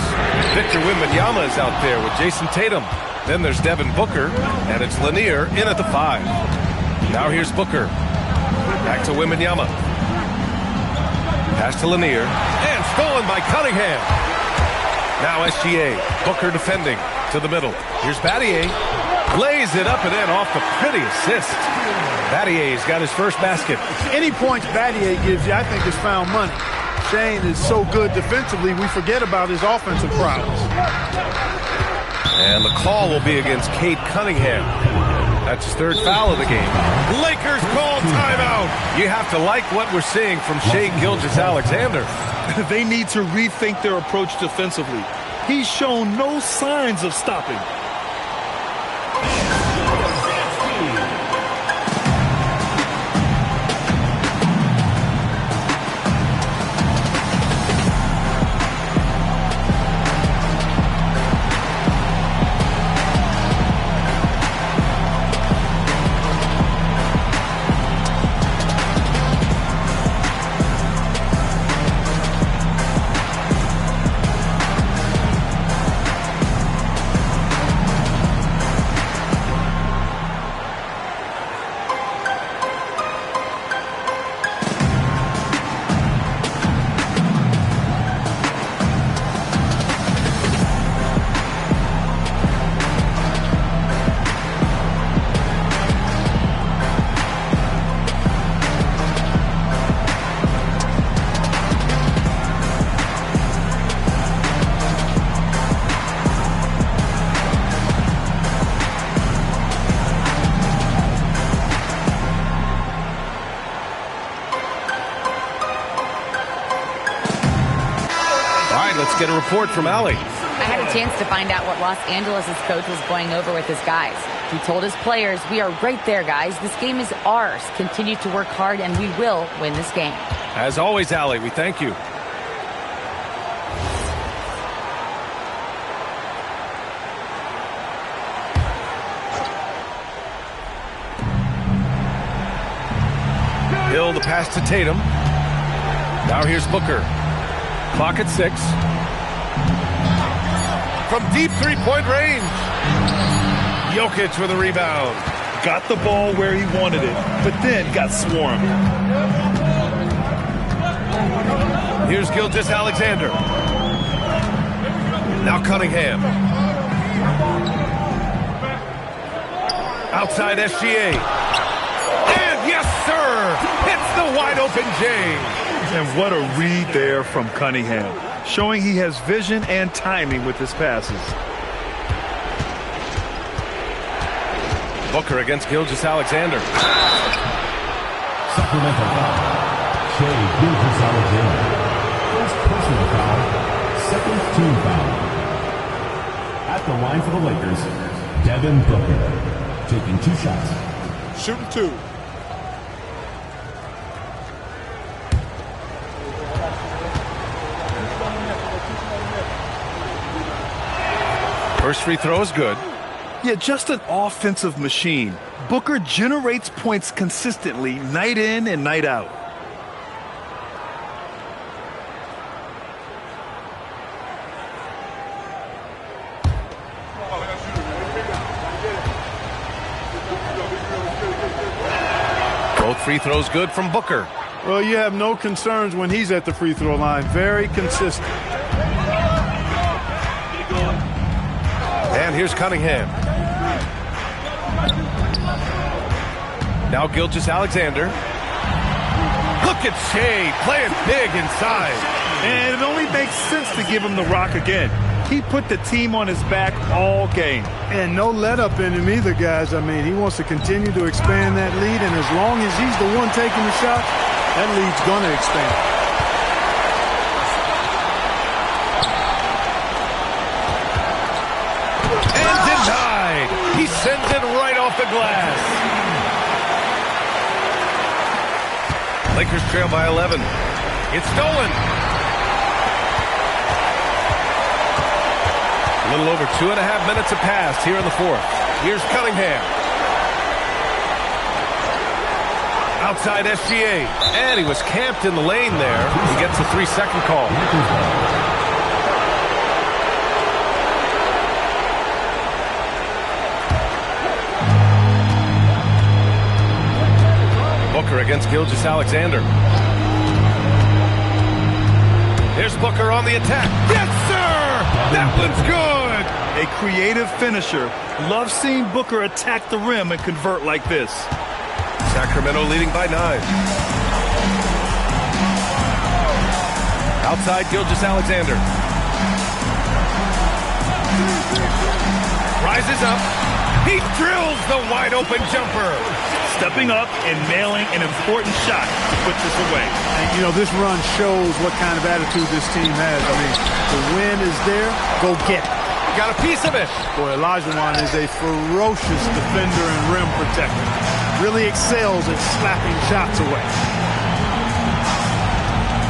Victor Wembanyama is out there with Jason Tatum. Then there's Devin Booker, and it's Lanier in at the 5. Now here's Booker. Back to Wembanyama. Pass to Lanier, and stolen by Cunningham. Now SGA, Booker defending to the middle. Here's Battier. Lays it up and in off the pretty assist. Battier's got his first basket. Any points Battier gives you, I think, is found money. Shane is so good defensively, we forget about his offensive prowess. And the call will be against Cade Cunningham. That's his 3rd foul of the game. Lakers call timeout. You have to like what we're seeing from Shai Gilgeous-Alexander. They need to rethink their approach defensively. He's shown no signs of stopping. Let's get a report from Allie. I had a chance to find out what Los Angeles' coach was going over with his guys. He told his players, "We are right there, guys. This game is ours. Continue to work hard, and we will win this game." As always, Allie, we thank you. Cannell, the pass to Tatum. Now here's Booker. Clock at 6. From deep three-point range. Jokic with a rebound. Got the ball where he wanted it, but then got swarmed. Here's Gilgeous-Alexander. Now Cunningham. Outside SGA. And yes, sir! Hits the wide-open James. And what a read there from Cunningham, showing he has vision and timing with his passes. Booker against Gilgeous-Alexander. Sacramento foul. Shai Gilgeous-Alexander. First personal foul. Second team foul. At the line for the Lakers, Devin Booker. Taking 2 shots. Shooting 2. First free throw is good. Yeah, just an offensive machine. Booker generates points consistently, night in and night out. Both free throws good from Booker. Well, you have no concerns when he's at the free throw line. Very consistent. And here's Cunningham. Now Gilgeous-Alexander. Look at Shai playing big inside. And it only makes sense to give him the rock again. He put the team on his back all game. And no let up in him either, guys. I mean, he wants to continue to expand that lead, and as long as he's the one taking the shot, that lead's going to expand. And denied. He sends it right off the glass. Lakers trail by 11. It's stolen. A little over 2.5 minutes have passed here in the fourth. Here's Cunningham. Outside SGA. And he was camped in the lane there. He gets a 3-second call. Booker against Gilgeous-Alexander. Here's Booker on the attack. Yes, sir! That one's good! A creative finisher. Love seeing Booker attack the rim and convert like this. Sacramento leading by 9. Outside Gilgeous-Alexander. Rises up. He drills the wide open jumper. Stepping up and nailing an important shot to put this away. And, you know, this run shows what kind of attitude this team has. I mean, the win is there, go get it. Got a piece of it. Boy, Olajuwon is a ferocious defender and rim protector. Really excels at slapping shots away.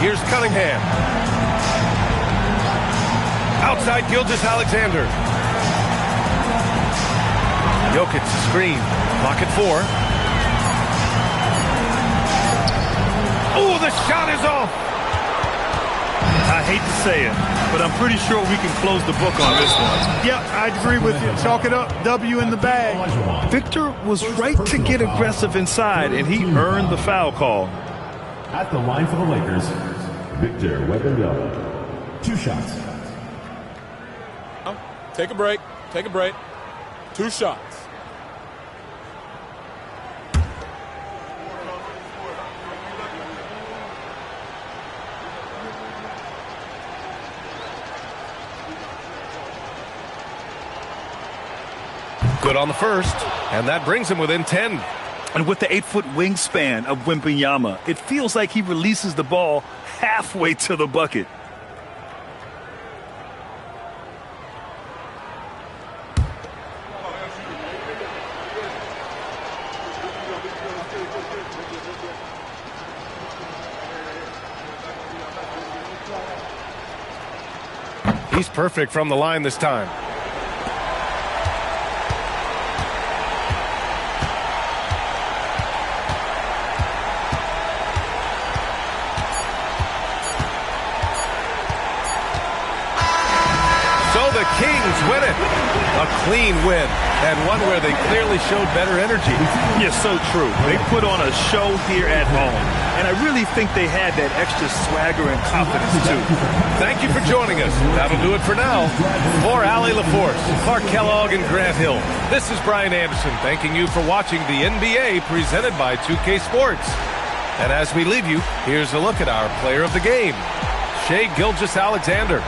Here's Cunningham. Outside Gilgeous-Alexander. Jokic screen. Clock at 4. Oh, the shot is off. I hate to say it, but I'm pretty sure we can close the book on this one. Yep, I agree with you. Chalk it up. W in the bag. Victor was right to get aggressive inside, and he earned the foul call. At the line for the Lakers, Victor Wembanyama. 2 shots. Take a break. Take a break. 2 shots. Good on the first, and that brings him within 10. And with the 8-foot wingspan of Wembanyama, it feels like he releases the ball halfway to the bucket. He's perfect from the line this time. the Kings win it. A clean win, and one where they clearly showed better energy. Yeah, so true. They put on a show here at home, and I really think they had that extra swagger and confidence, too. Thank you for joining us. That'll do it for now. For Allie LaForce, Clark Kellogg, and Grant Hill, this is Brian Anderson thanking you for watching the NBA presented by 2K Sports. And as we leave you, here's a look at our player of the game, Shai Gilgeous-Alexander.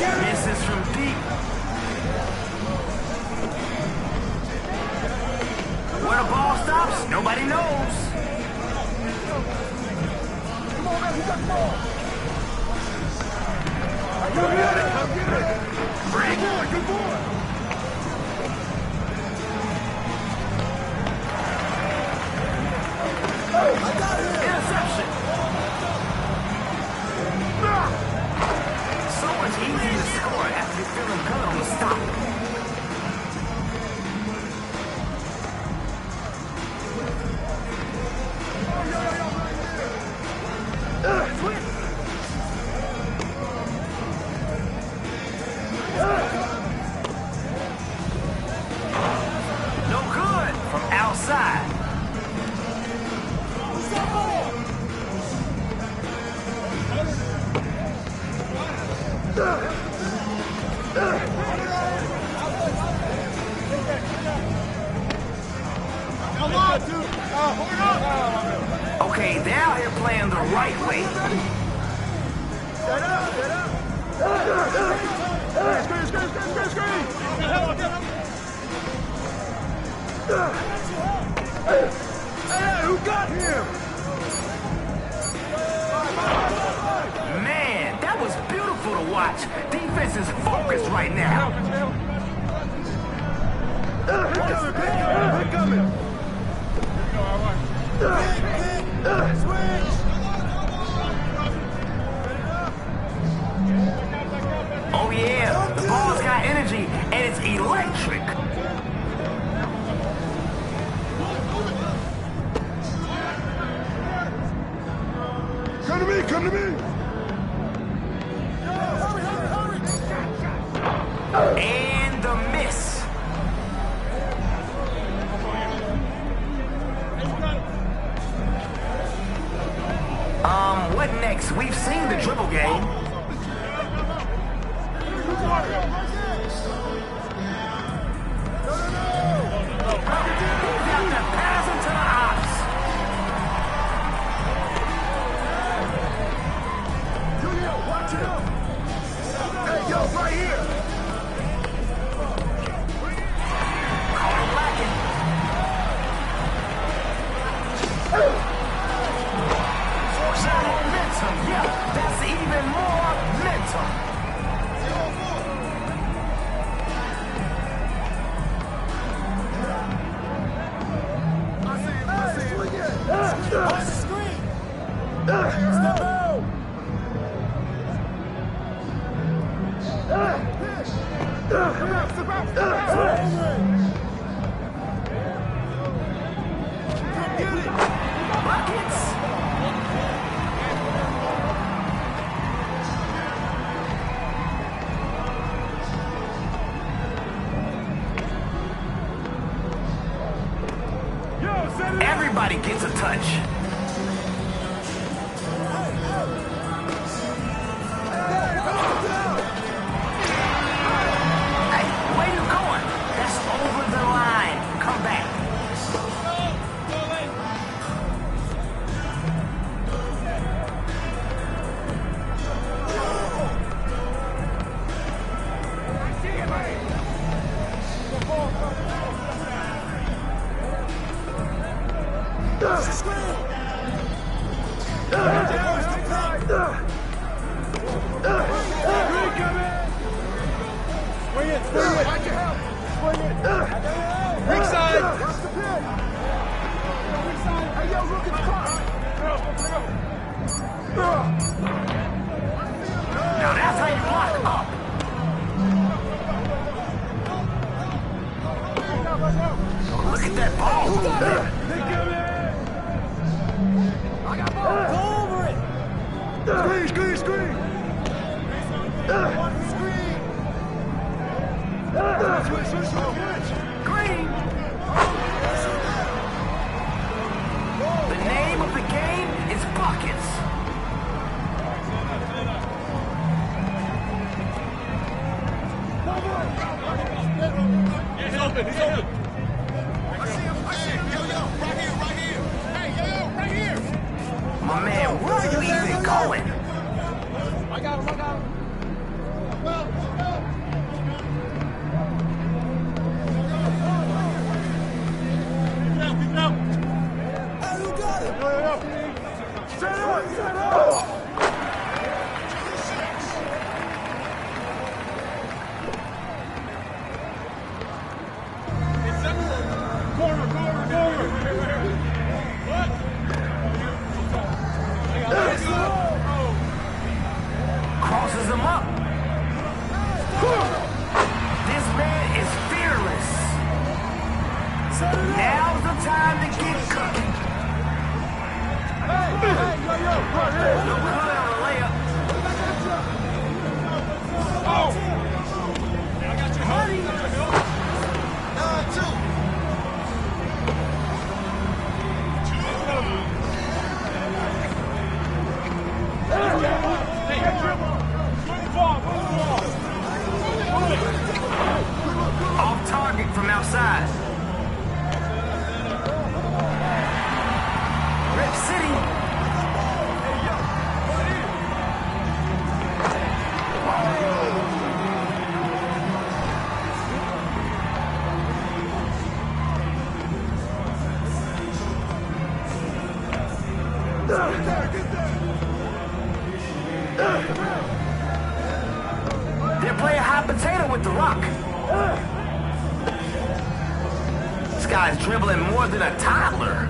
Misses from deep. Where the ball stops, nobody knows. Come on, man, who got the ball? Break. Good boy. I got him. Interception. So much easier to score after you're feeling good on the stop. No good from outside. Come on, dude. Okay, they're out here playing the right way. Get up, get up. Screen, screen, screen, screen, screen. Hey, who got him? Man, that was beautiful to watch. Defense is focused right now. Pick coming. Oh yeah, the ball's got energy and it's electric. Come to me, come to me. And the miss. What next? We've seen the dribble game. He's got the pass into the ops. Julio, watch him. Hey, yo, right here. Caught him lacking. Momentum, yeah, that's even more mental. Watch the screen. Step out. Buckets. Everybody gets a touch. Hey, where you going? That's over the line. Come back. Now that's how you block up. Look at that ball movement. I got ball. Go over it. Screen, screen, screen. Green. The name of the game is buckets. He's open, he's open. I see him. Yo, right here, right here. Hey, yo, right here. My man, where are you even going? I got him, I got him. hot potato with the rock. This guy's dribbling more than a toddler.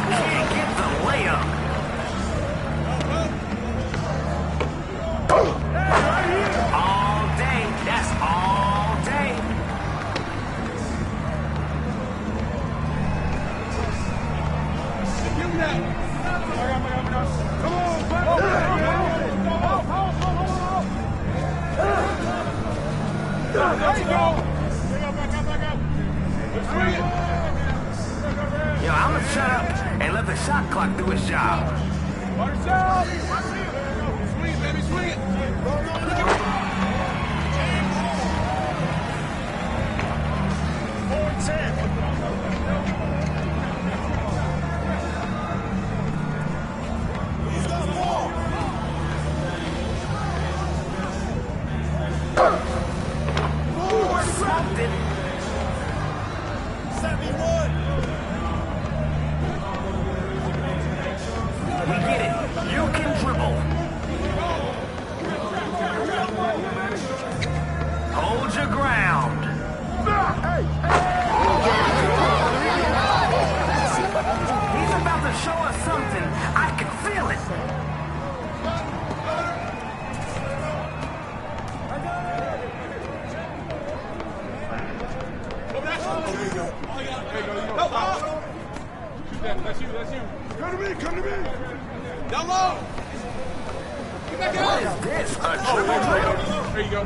Can't get the layup. All day. That's all day. Yo, I'm gonna shut up and let the shot clock do its job. Swing it, baby, swing it. Something. We get it. You can dribble. Hold your ground. He's about to show us something. I can feel it. That's you. Come to me. Down low. Get back out. What is this? A triple dribble? There you go.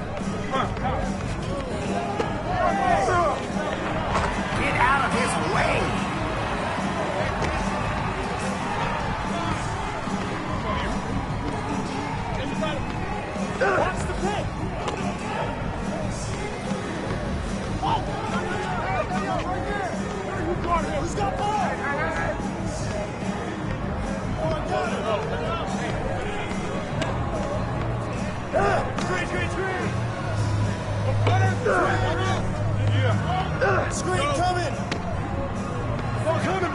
Get out of his way. Watch the pick. Who's got ball? Screen coming! Ball coming!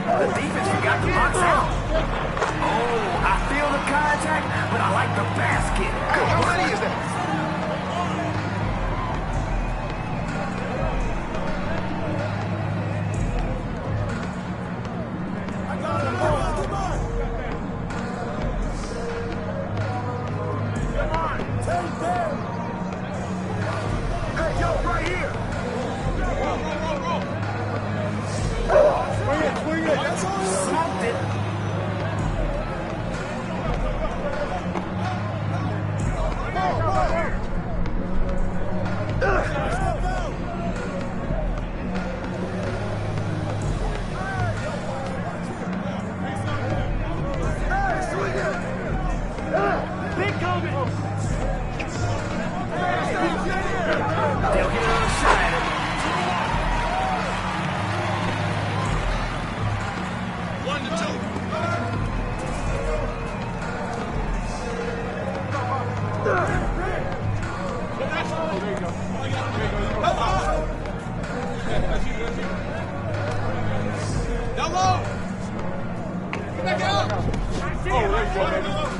The defense forgot to box out. Oh, I feel the contact, but I like the basket. How many is that?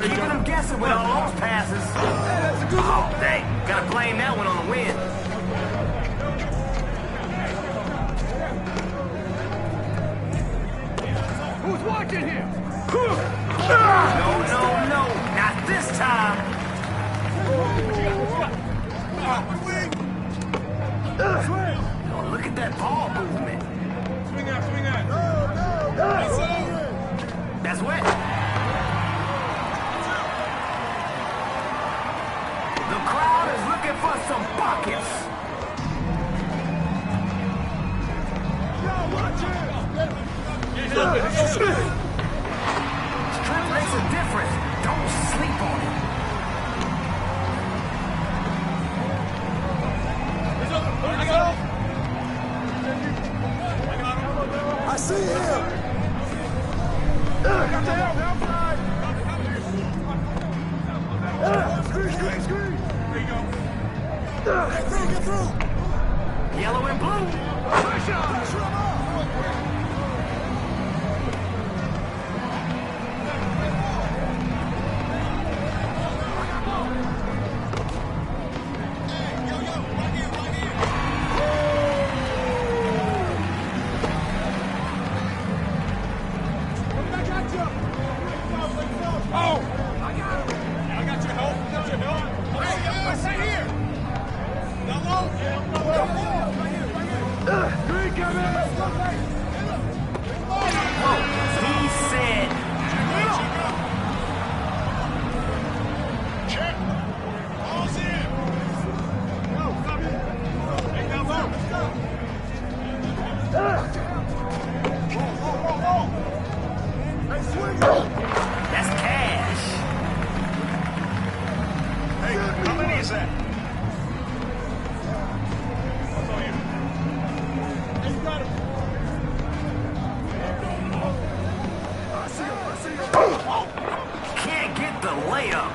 Keeping them guessing with all those passes. Oh, dang. Gotta blame that one on the wind. Who's watching here? No. Not this time. Oh, look at that ball movement. Swing out. That's wet. The crowd is looking for some buckets. Strength makes a difference. Don't sleep on it. I see him. Screen. There you go. Get through. Yellow and blue. Pressure him up. Can't get the layup.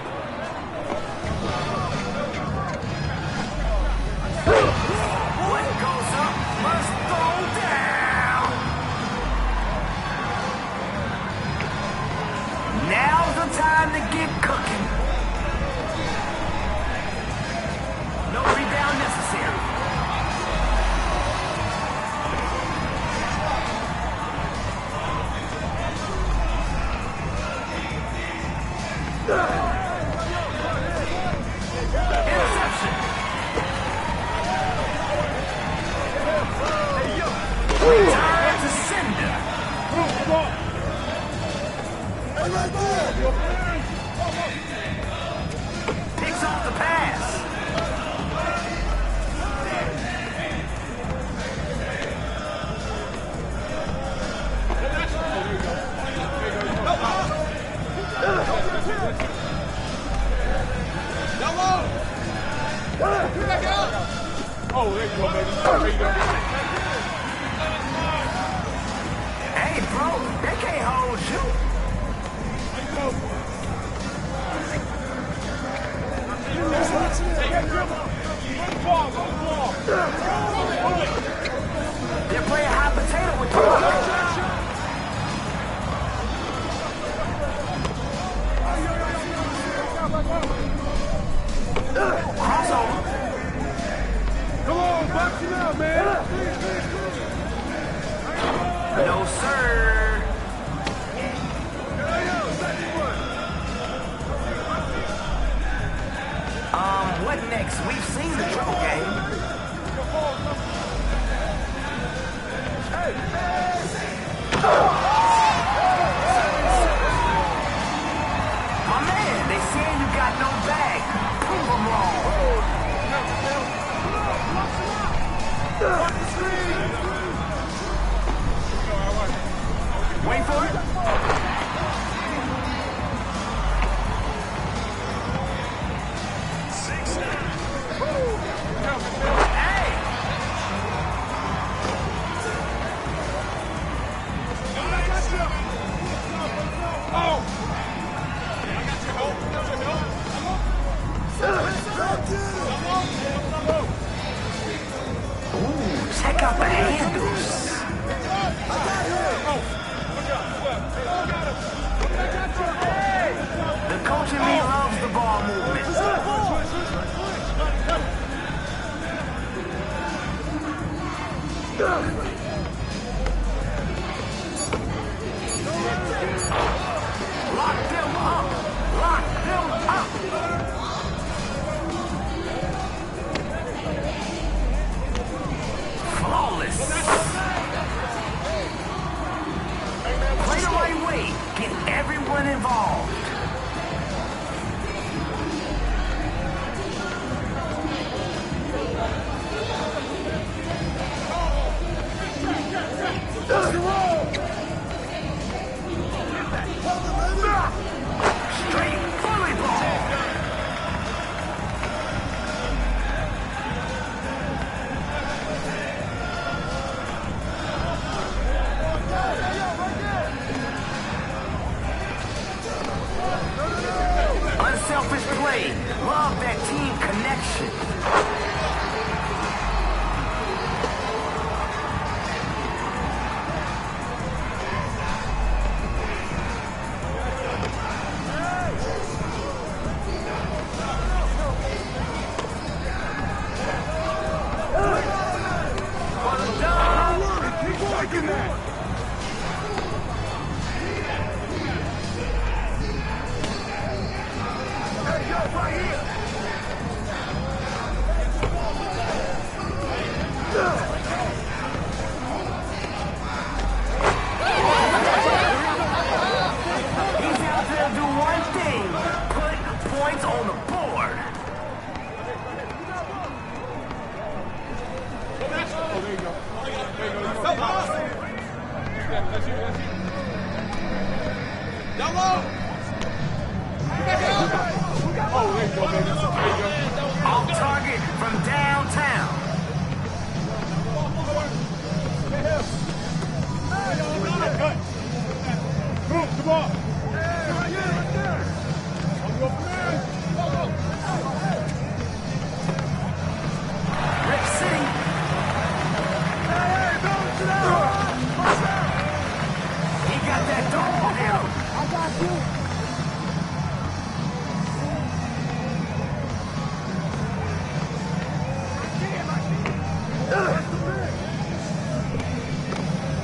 What goes up must go down. Now's the time to get cooking. No rebound necessary. Interception. Return to sender. Picks off the pass. Oh, there you go, baby. There you go. Hey, bro, they can't hold you. They're playing hot potato with you. sir. What next? We've seen the triple game. My man, they say you got no bag. Prove them wrong. Wait for it. Check out the handles. The coach in me loves the ball movement. Lock them up. Lock them up. Flawless. Play the right way. Get everyone involved. Straight volley ball. Unselfish play. Love that team connection. He's out there to do one thing. Put points on the board. Off target from downtown. Rip City. He got that dog on him. I got you.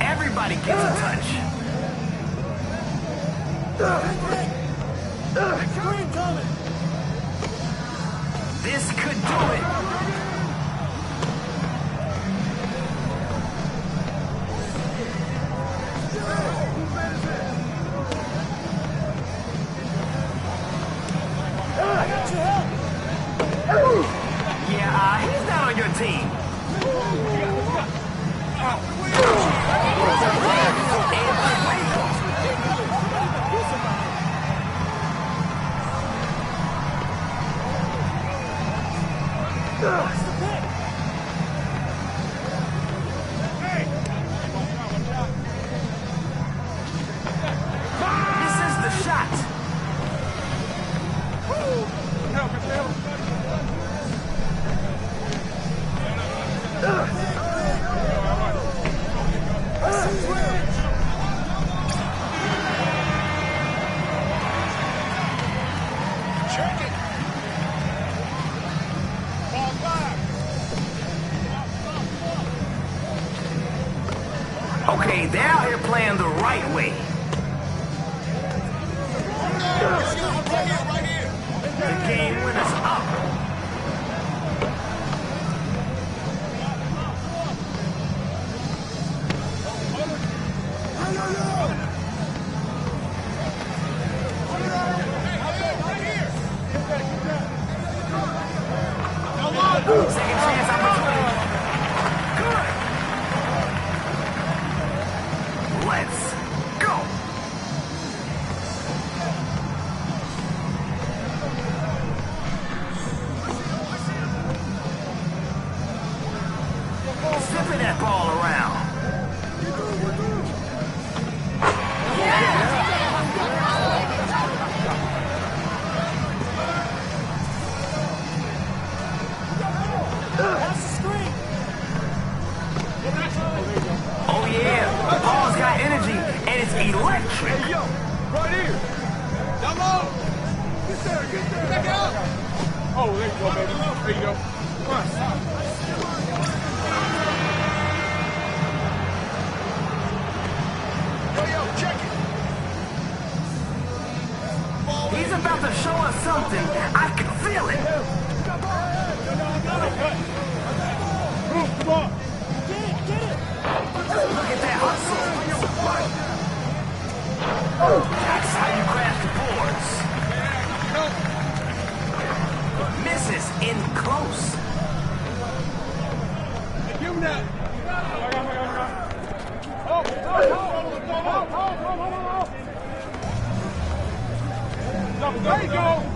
Everybody gets a touch. This could do it. Yeah, he's not on your team. playing the right way. The game winner's up. Second chance opportunity. Good. Let's go. Zipping that ball around. Oh yeah, the ball's got energy and it's electric. Hey yo, right here. Come on. Get there, back up. Oh, there you go, baby. There you go. Come on. Yo, check it. He's about to show us something. I can feel it. Come on. Look at that hustle. That's how you crash the boards. Misses in close. Give him that. There you go.